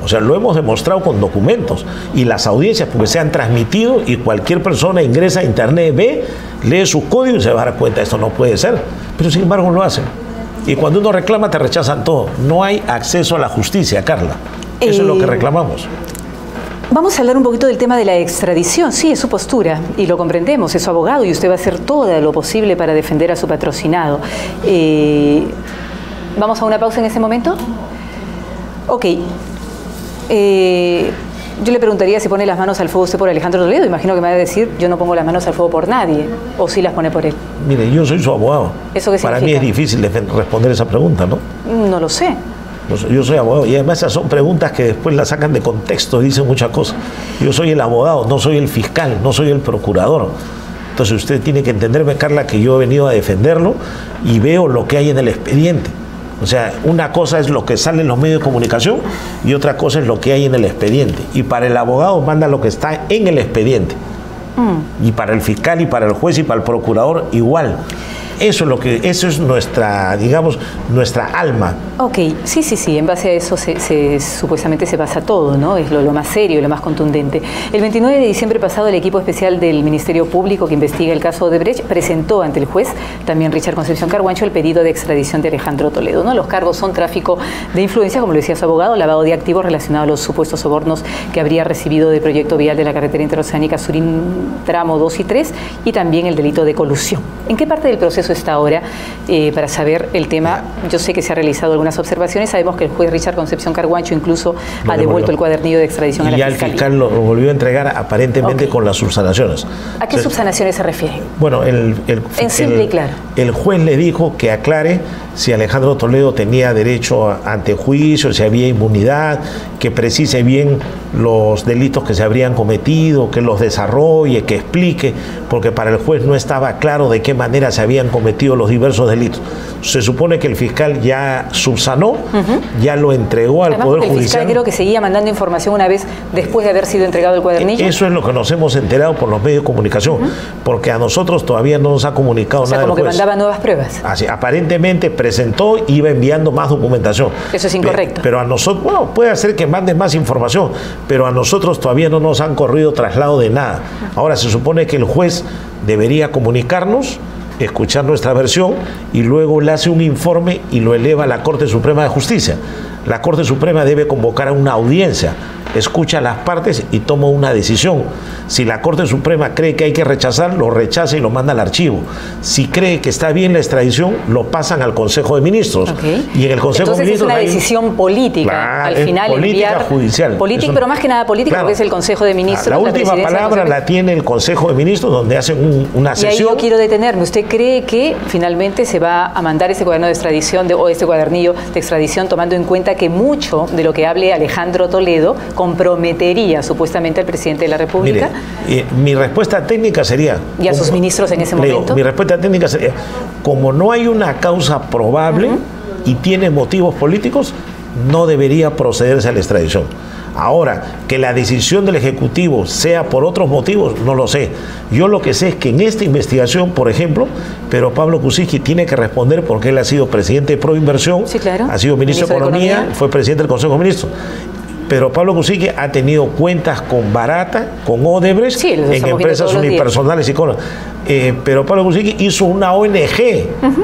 O sea, lo hemos demostrado con documentos y las audiencias, porque se han transmitido y cualquier persona ingresa a internet, ve, lee sus códigos y se va a dar cuenta, esto no puede ser. Pero sin embargo lo hacen. Y cuando uno reclama, te rechazan todo. No hay acceso a la justicia, Carla. Eso es lo que reclamamos. Vamos a hablar un poquito del tema de la extradición. Sí, es su postura y lo comprendemos, es su abogado y usted va a hacer todo lo posible para defender a su patrocinado. ¿Vamos a una pausa en ese momento? Ok. Yo le preguntaría si pone las manos al fuego usted por Alejandro Toledo. Imagino que me va a decir, yo no pongo las manos al fuego por nadie. ¿O sí las pone por él? Mire, yo soy su abogado. ¿Eso qué significa? Para mí es difícil responder esa pregunta, ¿no? No lo sé. Yo soy abogado y además esas son preguntas que después las sacan de contexto, dicen muchas cosas. Yo soy el abogado, no soy el fiscal, no soy el procurador. Entonces usted tiene que entenderme, Carla, que yo he venido a defenderlo y veo lo que hay en el expediente. O sea, una cosa es lo que sale en los medios de comunicación y otra cosa es lo que hay en el expediente. Y para el abogado manda lo que está en el expediente. Y para el fiscal y para el juez y para el procurador igual. Eso es nuestra, digamos, nuestra alma. Ok, sí, en base a eso supuestamente se basa todo, ¿no? Es lo más serio, lo más contundente. El 29 de diciembre pasado, el equipo especial del Ministerio Público que investiga el caso Odebrecht presentó ante el juez, también Richard Concepción Carguancho, el pedido de extradición de Alejandro Toledo, ¿no? Los cargos son tráfico de influencia, como lo decía su abogado, lavado de activos relacionado a los supuestos sobornos que habría recibido del proyecto vial de la carretera interoceánica Surín tramo 2 y 3 y también el delito de colusión. ¿En qué parte del proceso está ahora para saber el tema? Yo sé que se han realizado algunas observaciones, sabemos que el juez Richard Concepción Carguancho incluso ha devuelto el cuadernillo de extradición a la Fiscalía. Y ya el fiscal lo volvió a entregar aparentemente con las subsanaciones. ¿A qué subsanaciones se refiere? Bueno, en simple y claro. El juez le dijo que aclare si Alejandro Toledo tenía derecho ante juicio, si había inmunidad, que precise bien los delitos que se habrían cometido, que los desarrolle, que explique, porque para el juez no estaba claro de qué manera se habían cometido los diversos delitos. Se supone que el fiscal ya subsanó, ya lo entregó al Poder Judicial. El fiscal creo que seguía mandando información una vez después de haber sido entregado el cuadernillo. Eso es lo que nos hemos enterado por los medios de comunicación, porque a nosotros todavía no nos ha comunicado nada. O sea, como que mandaba nuevas pruebas. Así, aparentemente presentó y iba enviando más documentación. Eso es incorrecto. Pero a nosotros, bueno, puede ser que manden más información, pero a nosotros todavía no nos han corrido traslado de nada. Ahora se supone que el juez debería comunicarnos, escuchar nuestra versión y luego le hace un informe y lo eleva a la Corte Suprema de Justicia. La Corte Suprema debe convocar a una audiencia escucha a las partes y toma una decisión. Si la Corte Suprema cree que hay que rechazar, lo rechaza y lo manda al archivo. Si cree que está bien la extradición, lo pasan al Consejo de Ministros. Y en el Consejo de Ministros es una decisión política, al final política judicial. Política, pero más que nada política, porque es el Consejo de Ministros. La última palabra la tiene el Consejo de Ministros, donde hacen una sesión. Y ahí yo quiero detenerme. ¿Usted cree que finalmente se va a mandar ese cuaderno de extradición o este cuadernillo de extradición, tomando en cuenta que mucho de lo que hable Alejandro Toledo comprometería supuestamente al presidente de la República? Mire, mi respuesta técnica sería... ¿Y a sus ministros en ese momento? Mi respuesta técnica sería, como no hay una causa probable y tiene motivos políticos, no debería procederse a la extradición. Ahora, que la decisión del Ejecutivo sea por otros motivos, no lo sé. Yo lo que sé es que en esta investigación, por ejemplo, Pedro Pablo Kuczynski tiene que responder porque él ha sido presidente de Proinversión, sí, claro, ha sido ministro de Economía, fue presidente del Consejo de Ministros. Pedro Pablo Kuczynski ha tenido cuentas con Barata, con Odebrecht, sí, en empresas unipersonales y con... Pedro Pablo Kuczynski hizo una ONG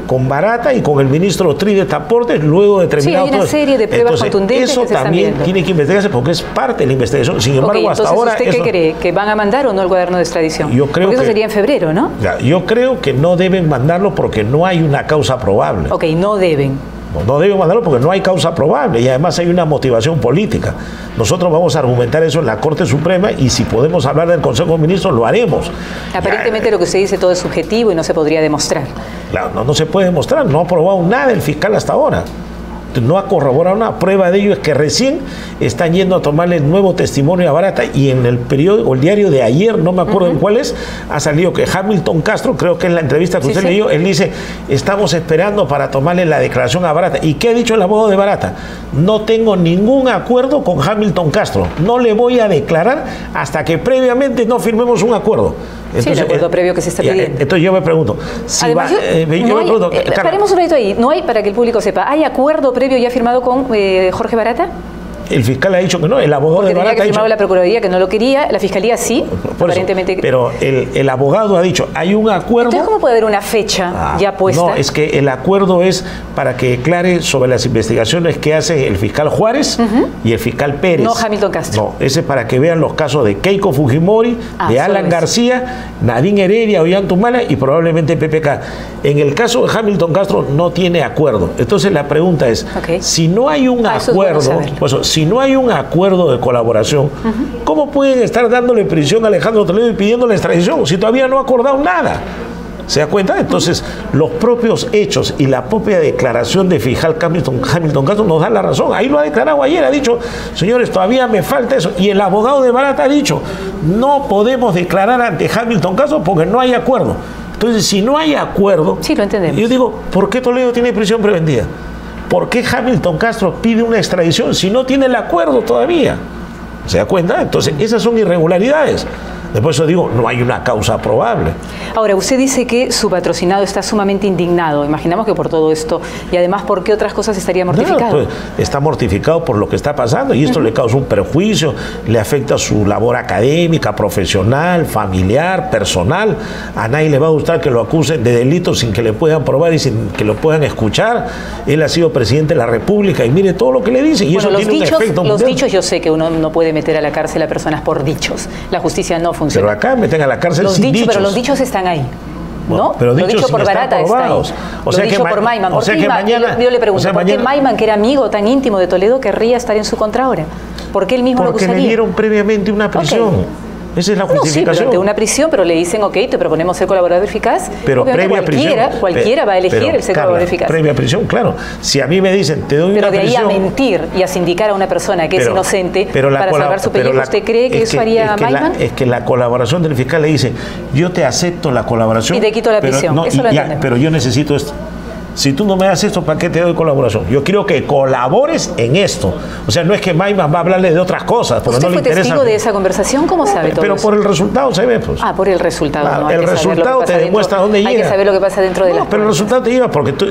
con Barata y con el ministro Trid de Transportes, luego de terminar... Sí, hay una serie de pruebas contundentes eso que se también tiene que investigarse porque es parte de la investigación. Sin embargo, hasta ahora... ¿Usted qué cree? ¿Que van a mandar o no el cuaderno de extradición? Yo creo porque eso sería en febrero, ¿no? Yo creo que no deben mandarlo porque no hay una causa probable. Ok, no deben. No deben mandarlo porque no hay causa probable y además hay una motivación política. Nosotros vamos a argumentar eso en la Corte Suprema y si podemos hablar del Consejo de Ministros lo haremos. Aparentemente lo que usted dice todo es subjetivo y no se podría demostrar. Claro, no se puede demostrar, no ha probado nada el fiscal hasta ahora. No ha corroborado una prueba de ello, es que recién están yendo a tomarle el nuevo testimonio a Barata y en el periódico, el diario de ayer, no me acuerdo en cuál es, ha salido que Hamilton Castro, creo que es la entrevista que usted leyó, él dice, estamos esperando para tomarle la declaración a Barata. ¿Y qué ha dicho el abogado de Barata? No tengo ningún acuerdo con Hamilton Castro, no le voy a declarar hasta que previamente no firmemos un acuerdo. Entonces, sí, el acuerdo previo que se está pidiendo. Entonces yo me pregunto, si además, paremos un ratito ahí, ¿no hay, para que el público sepa, hay acuerdo previo ya firmado con Jorge Barata? El fiscal ha dicho que no, el abogado de Barata ha dicho... la Procuraduría que no lo quería, la Fiscalía sí, aparentemente... Eso, pero el abogado ha dicho, hay un acuerdo... Entonces, ¿cómo puede haber una fecha ya puesta? No, es que el acuerdo es para que declare sobre las investigaciones que hace el fiscal Juárez y el fiscal Pérez. No Hamilton Castro. No, ese es para que vean los casos de Keiko Fujimori, de Alan García, Nadine Heredia, Ollantumala y probablemente PPK. En el caso de Hamilton Castro no tiene acuerdo. Entonces la pregunta es, si no hay un acuerdo... Si no hay un acuerdo de colaboración, ¿cómo pueden estar dándole prisión a Alejandro Toledo y pidiendo la extradición si todavía no ha acordado nada? ¿Se da cuenta? Entonces, los propios hechos y la propia declaración de fiscal Hamilton Castro nos dan la razón. Ahí lo ha declarado ayer, ha dicho, señores, todavía me falta eso. Y el abogado de Barata ha dicho, no podemos declarar ante Hamilton Castro porque no hay acuerdo. Entonces, si no hay acuerdo, sí, lo entendemos. Yo digo, ¿por qué Toledo tiene prisión preventiva? ¿Por qué Hamilton Castro pide una extradición si no tiene el acuerdo todavía? ¿Se da cuenta? Entonces, esas son irregularidades. Después yo digo, no hay una causa probable. Ahora, usted dice que su patrocinado está sumamente indignado. Imaginamos que por todo esto. Y además, ¿por qué otras cosas estaría mortificado? No, pues, está mortificado por lo que está pasando y esto le causa un perjuicio, le afecta su labor académica, profesional, familiar, personal. A nadie le va a gustar que lo acusen de delitos sin que le puedan probar y sin que lo puedan escuchar. Él ha sido presidente de la República y mire todo lo que le dicen. Y bueno, eso tiene un efecto mundial. Los dichos, yo sé que uno no puede meter a la cárcel a personas por dichos. La justicia no funciona. Pero acá meten a la cárcel sin dichos. Pero los dichos están ahí. ¿No? Pero lo dicho por Barata está ahí. O sea, lo dicho por Maiman. O sea que mañana, yo le pregunto, ¿por qué Maiman, que era amigo tan íntimo de Toledo, querría estar en su contra ahora? ¿Por qué él mismo lo acusaría? Porque le dieron previamente una prisión. Esa es la justificación. Sí, durante una prisión, pero le dicen, ok, te proponemos ser colaborador eficaz. Pero previa prisión. Cualquiera va a elegir el ser colaborador eficaz. Previa prisión, claro. Si a mí me dicen, te doy una prisión... Pero de ahí a mentir y a sindicar a una persona que es inocente para salvar su pellejo, ¿usted cree que eso haría Maiman? Es que la colaboración del fiscal le dice, yo te acepto la colaboración... Y te quito la prisión, eso lo entendemos. Pero yo necesito esto. Si tú no me das esto, ¿para qué te doy colaboración? Yo quiero que colabores en esto. O sea, no es que Maiman va a hablarle de otras cosas, porque no le interesa. ¿Usted fue testigo de esa conversación? ¿Cómo sabe todo Pero eso? por el resultado se ve, pues. Por el resultado. Claro, el resultado te demuestra dónde llega. Hay que saber lo que pasa dentro de la... Pero el resultado te lleva porque tú...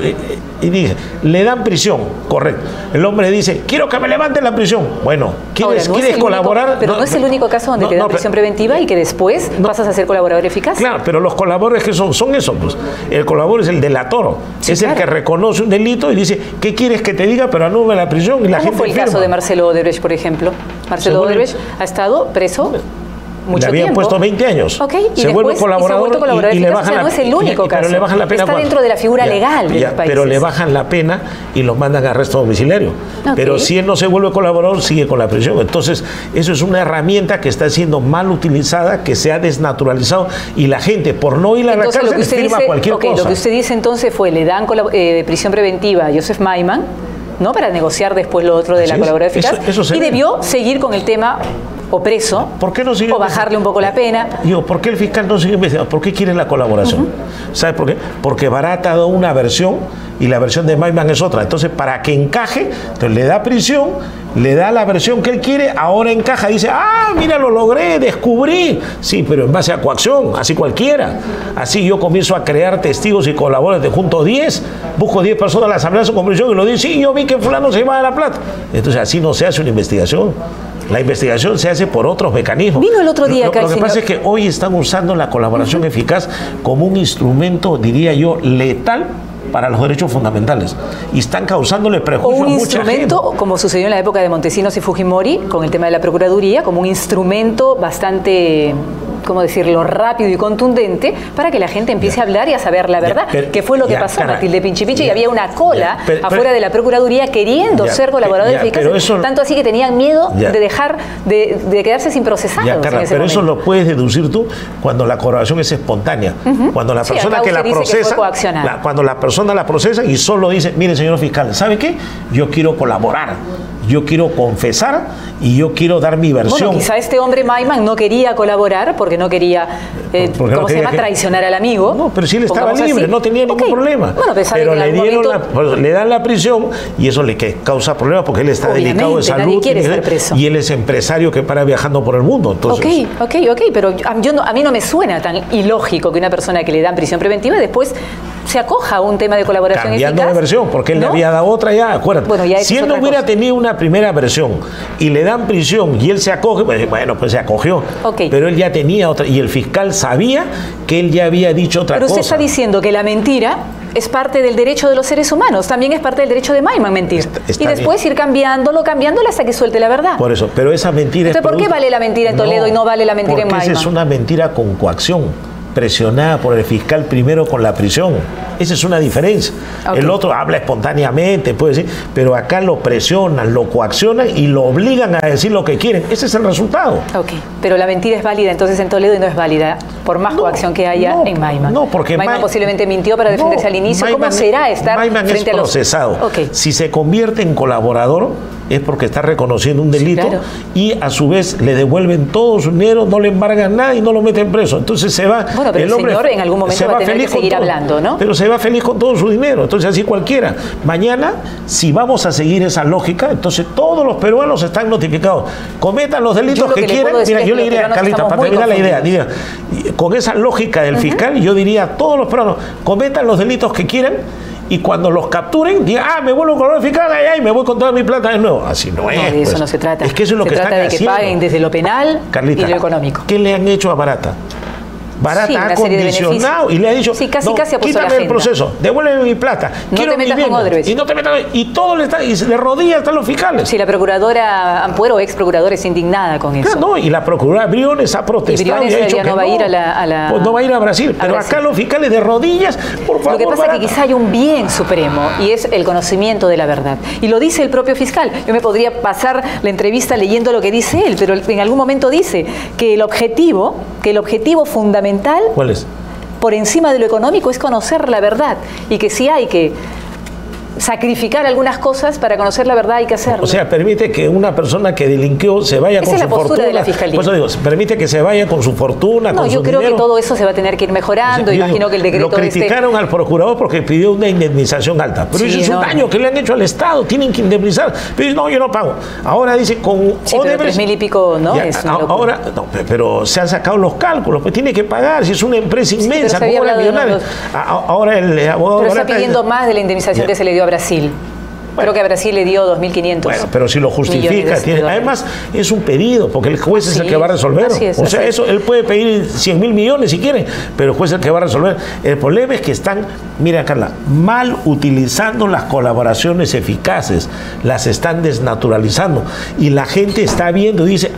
Y dice, le dan prisión, correcto. El hombre dice, quiero que me levanten la prisión. Bueno, ¿quieres colaborar? Pero no es el único caso donde te dan prisión preventiva y que después pasas a ser colaborador eficaz. Claro, pero los colaboradores que son eso, pues. El colaborador es el delator. Sí, es el que reconoce un delito y dice, ¿qué quieres que te diga? Pero anula la prisión y la gente ¿Cómo fue el caso de Marcelo Odebrecht, por ejemplo? Marcelo Odebrecht ha estado preso mucho le habían puesto 20 años. Se vuelve colaborador y le bajan no es el único caso. Pero le bajan la pena. Está dentro de la figura legal de los países. Pero le bajan la pena y los mandan a arresto domiciliario. Pero si él no se vuelve colaborador, sigue con la prisión. Entonces, eso es una herramienta que está siendo mal utilizada, que se ha desnaturalizado y la gente, por no ir a la cárcel, firma cualquier cosa. Lo que usted dice entonces fue, le dan prisión preventiva a Joseph Maiman, ¿no? Para negociar después lo otro de la colaboración eficaz. Y debió seguir con el tema o preso, ¿por qué no sigue o bajarle un poco la pena? ¿Por qué el fiscal no sigue investigando? ¿Por qué quiere la colaboración? ¿Sabe por qué? Porque Barata ha dado una versión y la versión de Maiman es otra. Entonces, para que encaje, entonces le da prisión, le da la versión que él quiere, ahora encaja, dice, mira, lo logré, descubrí. Sí, pero en base a coacción, así cualquiera. Así yo comienzo a crear testigos y colaboradores, junto 10, busco 10 personas a la asamblea de su convención y lo digo, sí, yo vi que fulano se llevaba la plata. Entonces, así no se hace una investigación. La investigación se hace por otros mecanismos. Vino el otro día acá Lo que pasa es que hoy están usando la colaboración eficaz como un instrumento, diría yo, letal para los derechos fundamentales y están causándole prejuicios a mucha gente. O un instrumento, como sucedió en la época de Montesinos y Fujimori, con el tema de la Procuraduría, como un instrumento bastante, ¿cómo decirlo?, rápido y contundente para que la gente empiece a hablar y a saber la verdad, que fue lo que pasó en Matilde Pinchipiche, y había una cola afuera de la Procuraduría queriendo ser colaboradores eficaces, tanto así que tenían miedo de dejar de quedarse sin procesados. Pero momento. Eso lo puedes deducir tú cuando la colaboración es espontánea, cuando la persona que la procesa, cuando la persona la procesa y solo dice, mire señor fiscal, ¿sabe qué? Yo quiero colaborar, yo quiero confesar y yo quiero dar mi versión. Bueno, quizá este hombre Maiman no quería colaborar porque no quería, ¿cómo se llama?, traicionar al amigo. No, pero si él estaba libre, no tenía ningún problema. Bueno, pero le dieron le dan la prisión y eso le causa problemas porque él está delicado de salud y él es empresario que para viajando por el mundo. Entonces, Ok, pero a mí no me suena tan ilógico que una persona que le dan prisión preventiva después se acoja a un tema de colaboración cambiando eficaz. de versión, porque él le había dado otra ya, acuérdate. Bueno, ya si él no hubiera tenido una primera versión y le dan prisión y él se acoge, pues se acogió. Pero él ya tenía otra y el fiscal sabía que él ya había dicho otra cosa. Pero usted está diciendo que la mentira es parte del derecho de los seres humanos, también es parte del derecho de Maiman mentir. Y después ir cambiándolo hasta que suelte la verdad. Por eso, pero esa mentira es... ¿Por qué vale la mentira en Toledo y no vale la mentira en Maiman? Porque esa es una mentira con coacción, presionada por el fiscal primero con la prisión. Esa es una diferencia. El otro habla espontáneamente, puede decir, pero acá lo presionan, lo coaccionan y lo obligan a decir lo que quieren. Ese es el resultado. Pero la mentira es válida entonces en Toledo y no es válida por más coacción que haya en Maiman. No, porque Maiman posiblemente mintió para defenderse al inicio. ¿Cómo será estar Maiman frente a los... procesado. Si se convierte en colaborador es porque está reconociendo un delito y a su vez le devuelven todo su dinero, no le embargan nada y no lo meten preso. Entonces se va... Bueno, pero el señor en algún momento va a tener que seguir hablando, ¿no? Pero se va feliz con todo su dinero. Entonces así cualquiera. Mañana, si vamos a seguir esa lógica, entonces todos los peruanos están notificados. Cometan los delitos que quieran. Mira, yo le diría, Carlita, para terminar la idea, diría, con esa lógica del fiscal, yo diría a todos los peruanos, cometan los delitos que quieran. Y cuando los capturen, digan, me vuelvo a colaborador fiscal y me voy con toda mi plata de nuevo. Así no es. De eso no se trata. Es que eso es lo que están haciendo. Se trata de que paguen desde lo penal, Carlita, y lo económico. ¿Qué le han hecho a Barata? Barata ha condicionado y le ha dicho, casi quítame el proceso, devuélveme mi plata, no te metas con Odebrecht. Y no te metas, y todo le está, y de rodillas están los fiscales. Sí, la procuradora Ampuero, ex procuradora, es indignada con eso. No, y la procuradora Briones ha protestado y ha dicho que no va a ir a la... Pues no va a ir a Brasil, pero acá los fiscales de rodillas, por favor. Lo que pasa es que quizá hay un bien supremo y es el conocimiento de la verdad. Y lo dice el propio fiscal. Yo me podría pasar la entrevista leyendo lo que dice él, pero en algún momento dice que el objetivo fundamental... ¿Cuál es? Por encima de lo económico es conocer la verdad y que si hay que sacrificar algunas cosas para conocer la verdad hay que hacerlo. O sea, permite que una persona que delinquió se vaya con su fortuna. Esa es la postura de la Fiscalía. Por eso digo, permite que se vaya con su fortuna, con su dinero. No, yo creo que todo eso se va a tener que ir mejorando. Imagino que el decreto... Lo criticaron al procurador porque pidió una indemnización alta. Pero eso es un daño que le han hecho al Estado. Tienen que indemnizar. Pero no, yo no pago. Ahora dice con Odebrecht... pero 3.000 y pico, ¿no? Ahora, no, pero se han sacado los cálculos. Pues tiene que pagar. Si es una empresa inmensa, como la millonaria. Ahora el abogado... Pero está pidiendo más de la indemnización que se le dio a Brasil. Creo que a Brasil le dio 2.500. Bueno, pero si lo justifica, además es un pedido, porque el juez es el que va a resolver. O sea, eso él puede pedir 100.000 millones si quiere, pero el juez es el que va a resolver. El problema es que están, mira Carla, mal utilizando las colaboraciones eficaces, las están desnaturalizando y la gente está viendo y dice,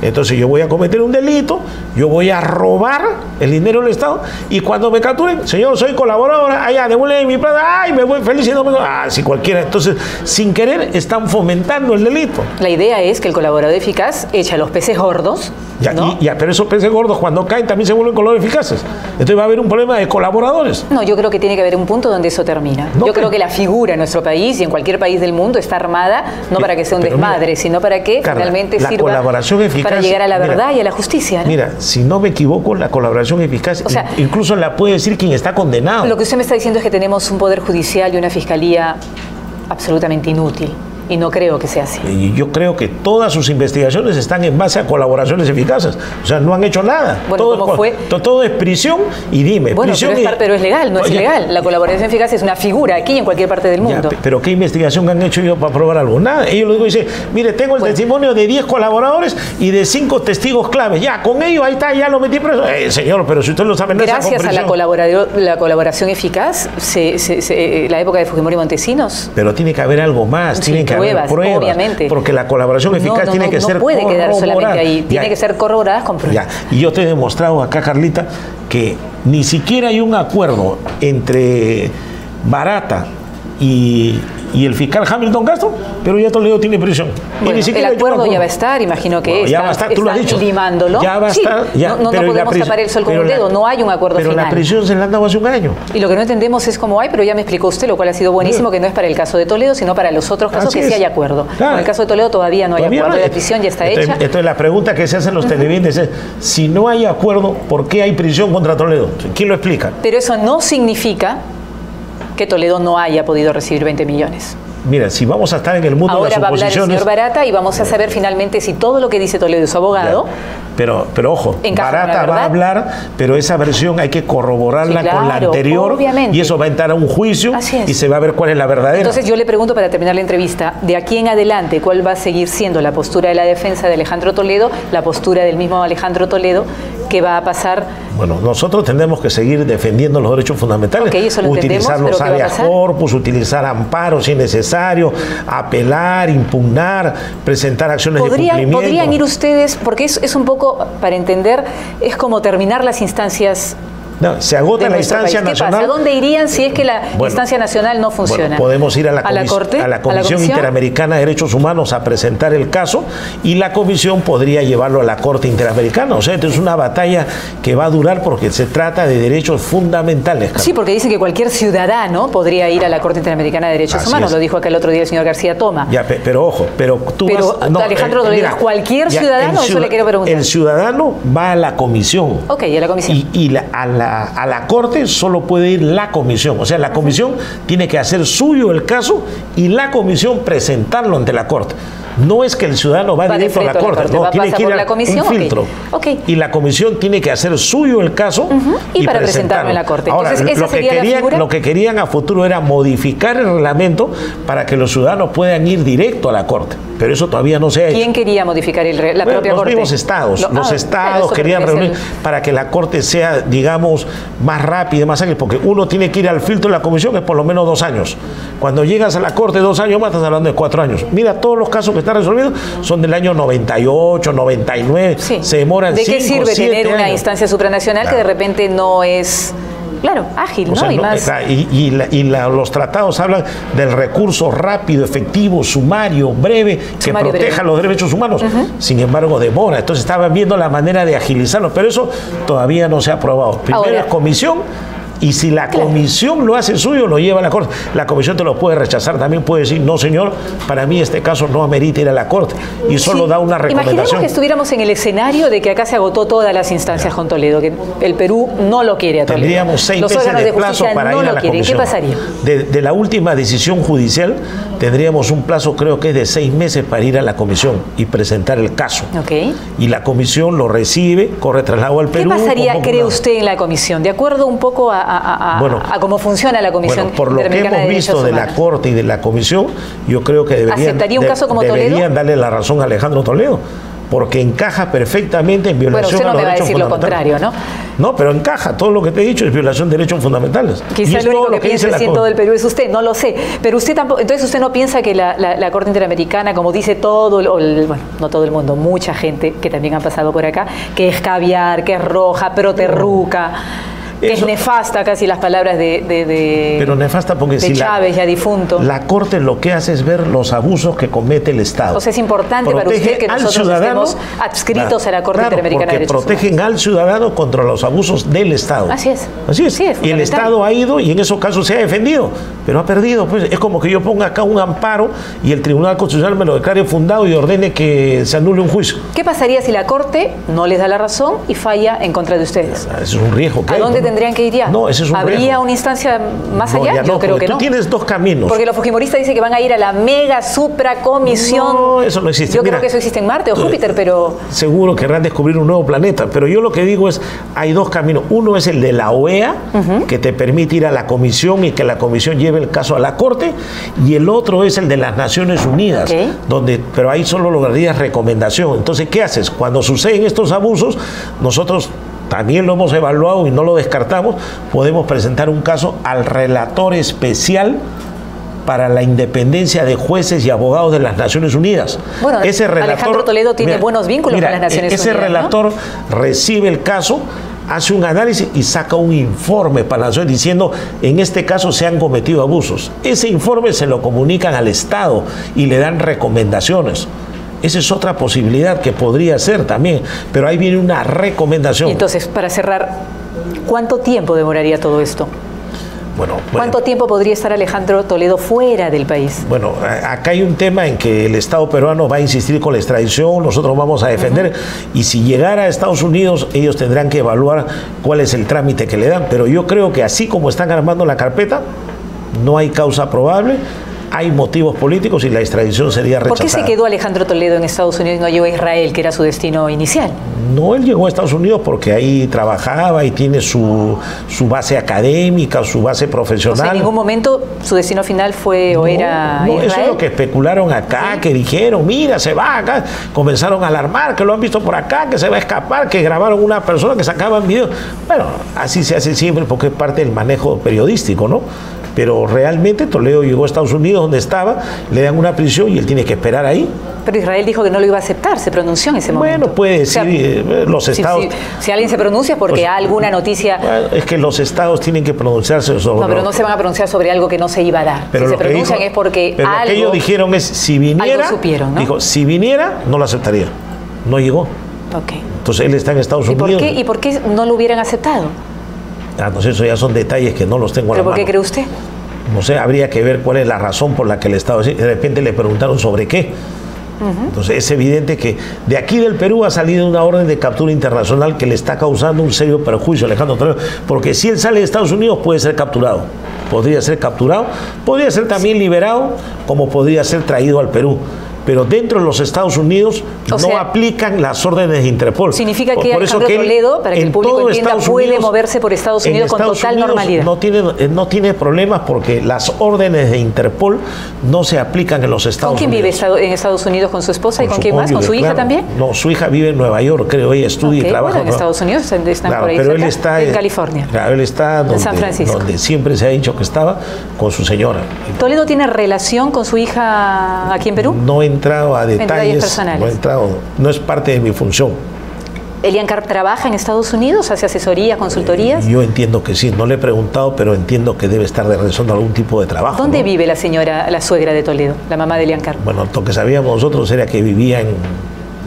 entonces yo voy a cometer un delito, yo voy a robar el dinero del Estado y cuando me capturen, señor, soy colaboradora, devuelve mi plata, me voy feliz y no me... si cualquiera. Entonces, sin querer, están fomentando el delito. La idea es que el colaborador eficaz echa a los peces gordos, ¿no? Pero esos peces gordos cuando caen también se vuelven colaboradores eficaces. Entonces va a haber un problema de colaboradores. No, yo creo que tiene que haber un punto donde eso termina. Yo creo que la figura en nuestro país y en cualquier país del mundo está armada no para que sea un desmadre, sino para que finalmente sirva colaboración eficaz, para llegar a la verdad y a la justicia, ¿no? Mira, si no me equivoco, la colaboración eficaz, o sea, incluso la puede decir quien está condenado. Lo que usted me está diciendo es que tenemos un poder judicial y una fiscalía absolutamente inútil. Y no creo que sea así. Y yo creo que todas sus investigaciones están en base a colaboraciones eficaces. O sea, no han hecho nada. Bueno, todo es prisión y dime. Bueno, prisión pero es legal, no es ilegal. La colaboración eficaz es una figura aquí y en cualquier parte del mundo. Pero ¿qué investigación han hecho ellos para probar algo? Nada. Ellos luego dicen, mire, tengo el testimonio de 10 colaboradores y de 5 testigos claves. Ya, con ellos ahí está, ya lo metí preso. Señor, pero si usted lo sabe, gracias a la colaboración eficaz, la época de Fujimori y Montesinos. Pero tiene que haber algo más, tienen que haber pruebas. Obviamente. Porque la colaboración eficaz tiene que ser corroborada. No puede quedar solamente ahí, tiene que ser corroborada con pruebas. Y yo te he demostrado acá, Carlita, que ni siquiera hay un acuerdo entre Barata y el fiscal Hamilton Castro, pero ya Toledo tiene prisión. Bueno, el acuerdo ya va a estar, imagino que ya va a estar, tú lo has dicho. Limándolo. Ya va a estar. No podemos tapar el sol con un dedo, no hay un acuerdo final. Pero la prisión se la han dado hace un año. Y lo que no entendemos es cómo hay, pero ya me explicó usted, lo cual ha sido buenísimo, que no es para el caso de Toledo, sino para los otros casos que sí hay acuerdo. Claro. En el caso de Toledo todavía no hay acuerdo, la prisión ya está hecha. Entonces la pregunta que se hacen los televidentes es, si no hay acuerdo, ¿por qué hay prisión contra Toledo? ¿Quién lo explica? Pero eso no significa que Toledo no haya podido recibir 20 millones. Mira, si vamos a estar en el mundo de las suposiciones... Ahora va a hablar el señor Barata y vamos a saber finalmente si todo lo que dice Toledo es su abogado... Pero ojo, Barata va a hablar, pero esa versión hay que corroborarla con la anterior, obviamente. Y eso va a entrar a un juicio y se va a ver cuál es la verdadera. Entonces yo le pregunto, para terminar la entrevista, de aquí en adelante, ¿cuál va a seguir siendo la postura de la defensa de Alejandro Toledo, la postura del mismo Alejandro Toledo? ¿Qué va a pasar? Bueno, nosotros tendremos que seguir defendiendo los derechos fundamentales, utilizar los habeas corpus, utilizar amparos si es necesario, apelar, impugnar, presentar acciones de cumplimiento. ¿Podrían ir ustedes, porque es un poco, para entender, es como terminar las instancias? No, se agota la instancia nacional. ¿Qué pasa? ¿A dónde irían si es que la instancia nacional no funciona? Bueno, podemos ir a la Comisión Interamericana de Derechos Humanos a presentar el caso y la comisión podría llevarlo a la Corte Interamericana. O sea, esto es una batalla que va a durar porque se trata de derechos fundamentales. Sí, porque dice que cualquier ciudadano podría ir a la Corte Interamericana de Derechos Humanos. Lo dijo acá el otro día el señor García Toma. Pero ojo, Alejandro Toledo, cualquier ciudadano, eso le quiero preguntar. El ciudadano va a la comisión. Ok, a la comisión. Y a la Corte solo puede ir la comisión. O sea, la comisión tiene que hacer suyo el caso y la comisión presentarlo ante la Corte. No es que el ciudadano va directo a la Corte, no, tiene que ir a un filtro. Y la comisión tiene que hacer suyo el caso y para presentarlo en la Corte. Ahora, lo que querían a futuro era modificar el reglamento para que los ciudadanos puedan ir directo a la Corte. Pero eso todavía no se ha hecho. ¿Quién quería modificar la propia Corte? Los mismos estados. Los estados querían reunir para que la Corte sea, digamos, más rápida, más ágil, porque uno tiene que ir al filtro de la comisión, es por lo menos 2 años. Cuando llegas a la Corte 2 años más, estás hablando de 4 años. Mira, todos los casos que están resolvidos son del año 98, 99, se demoran 5, 7 años. ¿De qué sirve tener una instancia supranacional que de repente no es... Claro, ágil, ¿no? Los tratados hablan del recurso rápido, efectivo, sumario, breve, que proteja los derechos humanos. Sin embargo, demora. Entonces estaban viendo la manera de agilizarlo, pero eso todavía no se ha aprobado. Primero es comisión. Y si la comisión lo hace suyo, lo lleva a la Corte. La comisión te lo puede rechazar, también puede decir, no señor, para mí este caso no amerita ir a la Corte. Y solo da una recomendación. Imaginemos que estuviéramos en el escenario de que acá se agotó todas las instancias con Toledo, que el Perú no lo quiere a Toledo. Tendríamos 6 meses de plazo para ir a la comisión. ¿Qué pasaría? De la última decisión judicial, tendríamos un plazo, creo que es de 6 meses para ir a la comisión y presentar el caso. Y la comisión lo recibe, corre traslado al Perú. ¿Qué pasaría, cree usted, en la comisión? De acuerdo un poco a a cómo funciona la Comisión Interamericana de Derechos Humanos. Por lo que hemos visto de la Corte y de la Comisión, yo creo que deberían darle la razón a Alejandro Toledo, porque encaja perfectamente en violación a los derechos fundamentales. Bueno, usted no me va a decir lo contrario, ¿no? No, pero encaja. Todo lo que te he dicho es violación de derechos fundamentales. Quizá lo único que piensa el ciento del Perú es usted, no lo sé. Pero usted tampoco, entonces usted no piensa que la Corte Interamericana, como dice todo, bueno, no todo el mundo, mucha gente que también ha pasado por acá, que es caviar, que es roja, proterruca, que es nefasta, casi las palabras pero nefasta porque de Chávez, ya difunto. La Corte lo que hace es ver los abusos que comete el Estado. Entonces es importante para usted que nosotros estemos adscritos a la Corte Interamericana de Derechos Humanos. Porque protegen al ciudadano contra los abusos del Estado. Así es. Así es. Y el Estado ha ido y en esos casos se ha defendido, pero ha perdido. Pues es como que yo ponga acá un amparo y el Tribunal Constitucional me lo declare fundado y ordene que se anule un juicio. ¿Qué pasaría si la Corte no les da la razón y falla en contra de ustedes? Eso es un riesgo. ¿A dónde tendrían que ir ya? No, ese es un ¿Habría riesgo. una instancia más allá? Yo creo que no. Tú tienes dos caminos. Porque los fujimoristas dicen que van a ir a la mega supra comisión. No, eso no existe. Yo creo que eso existe en Marte o Júpiter, pero... Seguro querrán descubrir un nuevo planeta, pero yo lo que digo es, hay dos caminos. Uno es el de la OEA, que te permite ir a la comisión y que la comisión lleve el caso a la Corte, y el otro es el de las Naciones Unidas, pero ahí solo lograrías recomendación. Entonces, ¿qué haces? Cuando suceden estos abusos, nosotros también lo hemos evaluado y no lo descartamos, podemos presentar un caso al relator especial para la independencia de jueces y abogados de las Naciones Unidas. Bueno, Alejandro Toledo tiene buenos vínculos con las Naciones Unidas. Ese relator recibe el caso, hace un análisis y saca un informe para la nación diciendo, en este caso se han cometido abusos. Ese informe se lo comunican al Estado y le dan recomendaciones. Esa es otra posibilidad que podría ser también, pero ahí viene una recomendación. Y entonces, para cerrar, ¿cuánto tiempo demoraría todo esto? ¿Cuánto tiempo podría estar Alejandro Toledo fuera del país? Bueno, acá hay un tema en que el Estado peruano va a insistir con la extradición, nosotros vamos a defender, y si llegara a Estados Unidos, ellos tendrán que evaluar cuál es el trámite que le dan. Pero yo creo que así como están armando la carpeta, no hay causa probable. Hay motivos políticos y la extradición sería rechazada. ¿Por qué se quedó Alejandro Toledo en Estados Unidos y no llegó a Israel, que era su destino inicial? No, él llegó a Estados Unidos porque ahí trabajaba y tiene su base académica, su base profesional. O sea, en ningún momento su destino final fue era Israel. Eso es lo que especularon acá, que dijeron, mira, se va acá. Comenzaron a alarmar, que lo han visto por acá, que se va a escapar, que grabaron una persona, que sacaban videos. Bueno, así se hace siempre porque es parte del manejo periodístico, ¿no? Pero realmente Toledo llegó a Estados Unidos, donde estaba, le dan una prisión y él tiene que esperar ahí. Pero Israel dijo que no lo iba a aceptar, se pronunció en ese momento. Bueno, puede decir, los estados... Si alguien se pronuncia es porque alguna noticia... Bueno, es que los estados tienen que pronunciarse sobre... No, pero no se van a pronunciar sobre algo que no se iba a dar. Pero si se pronuncian es porque pero algo... lo que ellos dijeron es, si viniera... Algo supieron, ¿no? Dijo, si viniera, no lo aceptaría. No llegó. Okay. Entonces él está en Estados Unidos. ¿Y por qué no lo hubieran aceptado? No sé, eso ya son detalles que no los tengo a la mano. ¿Pero por qué cree usted? No sé, habría que ver cuál es la razón por la que el Estado... De repente le preguntaron sobre qué. Entonces es evidente que de aquí del Perú ha salido una orden de captura internacional que le está causando un serio perjuicio a Alejandro Toledo, porque si él sale de Estados Unidos puede ser capturado, podría ser también liberado, como podría ser traído al Perú. Pero dentro de los Estados Unidos no aplican las órdenes de Interpol. Significa que Alejandro Toledo, para que el público entienda, puede moverse por Estados Unidos con total normalidad. No tiene problemas porque las órdenes de Interpol no se aplican en los Estados Unidos. ¿Con quién vive en Estados Unidos? ¿Con su esposa y con quién más? ¿Con su hija también? No, su hija vive en Nueva York, creo, ella estudia y trabaja. Bueno, en Estados Unidos están por ahí pero cerca, él está en California. Claro, él está en San Francisco, donde siempre se ha dicho que estaba, con su señora. ¿Toledo tiene relación con su hija aquí en Perú? No he entrado a detalles personales. No he entrado, no es parte de mi función. ¿Elian Carr trabaja en Estados Unidos? ¿Hace asesorías, consultorías? Yo entiendo que sí, no le he preguntado, pero entiendo que debe estar realizando algún tipo de trabajo. ¿Dónde vive la señora, la suegra de Toledo, la mamá de Elian Carr? Bueno, lo que sabíamos nosotros era que vivía en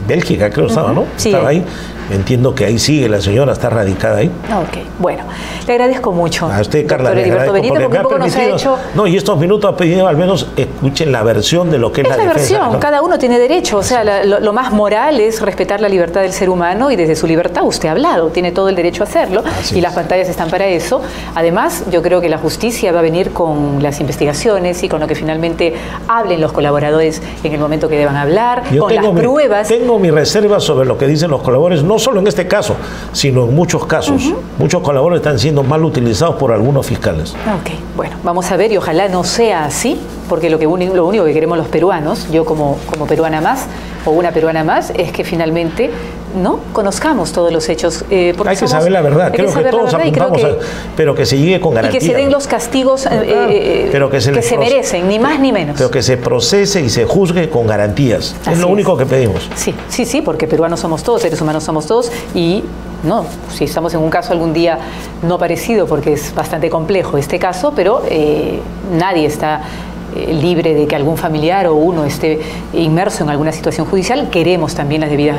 Bélgica, creo estaba, ¿no? Sí. Estaba ahí. Entiendo que ahí sigue la señora, está radicada ahí. Ok, bueno, le agradezco mucho. A usted, Carla, doctor Heriberto Benítez, porque un poco nos ha hecho... No, y estos minutos ha pedido al menos escuchen la versión de lo que es la defensa. Versión, cada uno tiene derecho, o sea, lo más moral es respetar la libertad del ser humano y desde su libertad usted ha hablado, tiene todo el derecho a hacerlo y las pantallas están para eso. Además, yo creo que la justicia va a venir con las investigaciones y con lo que finalmente hablen los colaboradores en el momento que deban hablar, con las pruebas. Tengo mi reserva sobre lo que dicen los colaboradores, no solo en este caso, sino en muchos casos. Muchos colaboradores están siendo mal utilizados por algunos fiscales. Ok, bueno, vamos a ver y ojalá no sea así, porque lo único que queremos los peruanos, yo como peruana más, o una peruana más, es que finalmente no conozcamos todos los hechos. Hay que saber la verdad, creo que todos apuntamos pero que se llegue con garantía. Y que se den los castigos pero que se merecen, ni más ni menos. Pero que se procese y se juzgue con garantías. Es lo único que pedimos. Sí, porque peruanos somos todos, seres humanos somos todos, y no, si estamos en un caso algún día no parecido, porque es bastante complejo este caso, pero nadie está libre de que algún familiar o uno esté inmerso en alguna situación judicial. Queremos también las debidas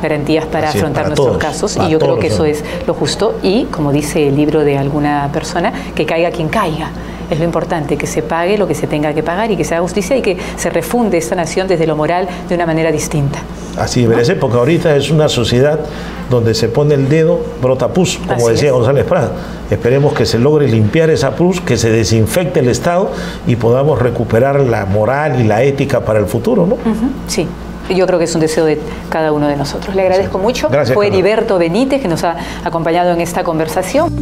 garantías para afrontar nuestros casos, y yo creo que eso es lo justo, y como dice el libro de alguna persona, que caiga quien caiga. Es lo importante, que se pague lo que se tenga que pagar y que se haga justicia y que se refunde esta nación desde lo moral de una manera distinta. Así debe ser, porque ahorita es una sociedad donde se pone el dedo, brota pus, como decía González Prada. Esperemos que se logre limpiar esa pus, que se desinfecte el Estado y podamos recuperar la moral y la ética para el futuro, ¿no? Sí. Yo creo que es un deseo de cada uno de nosotros. Le agradezco mucho. Gracias, Fue Heriberto Benítez que nos ha acompañado en esta conversación.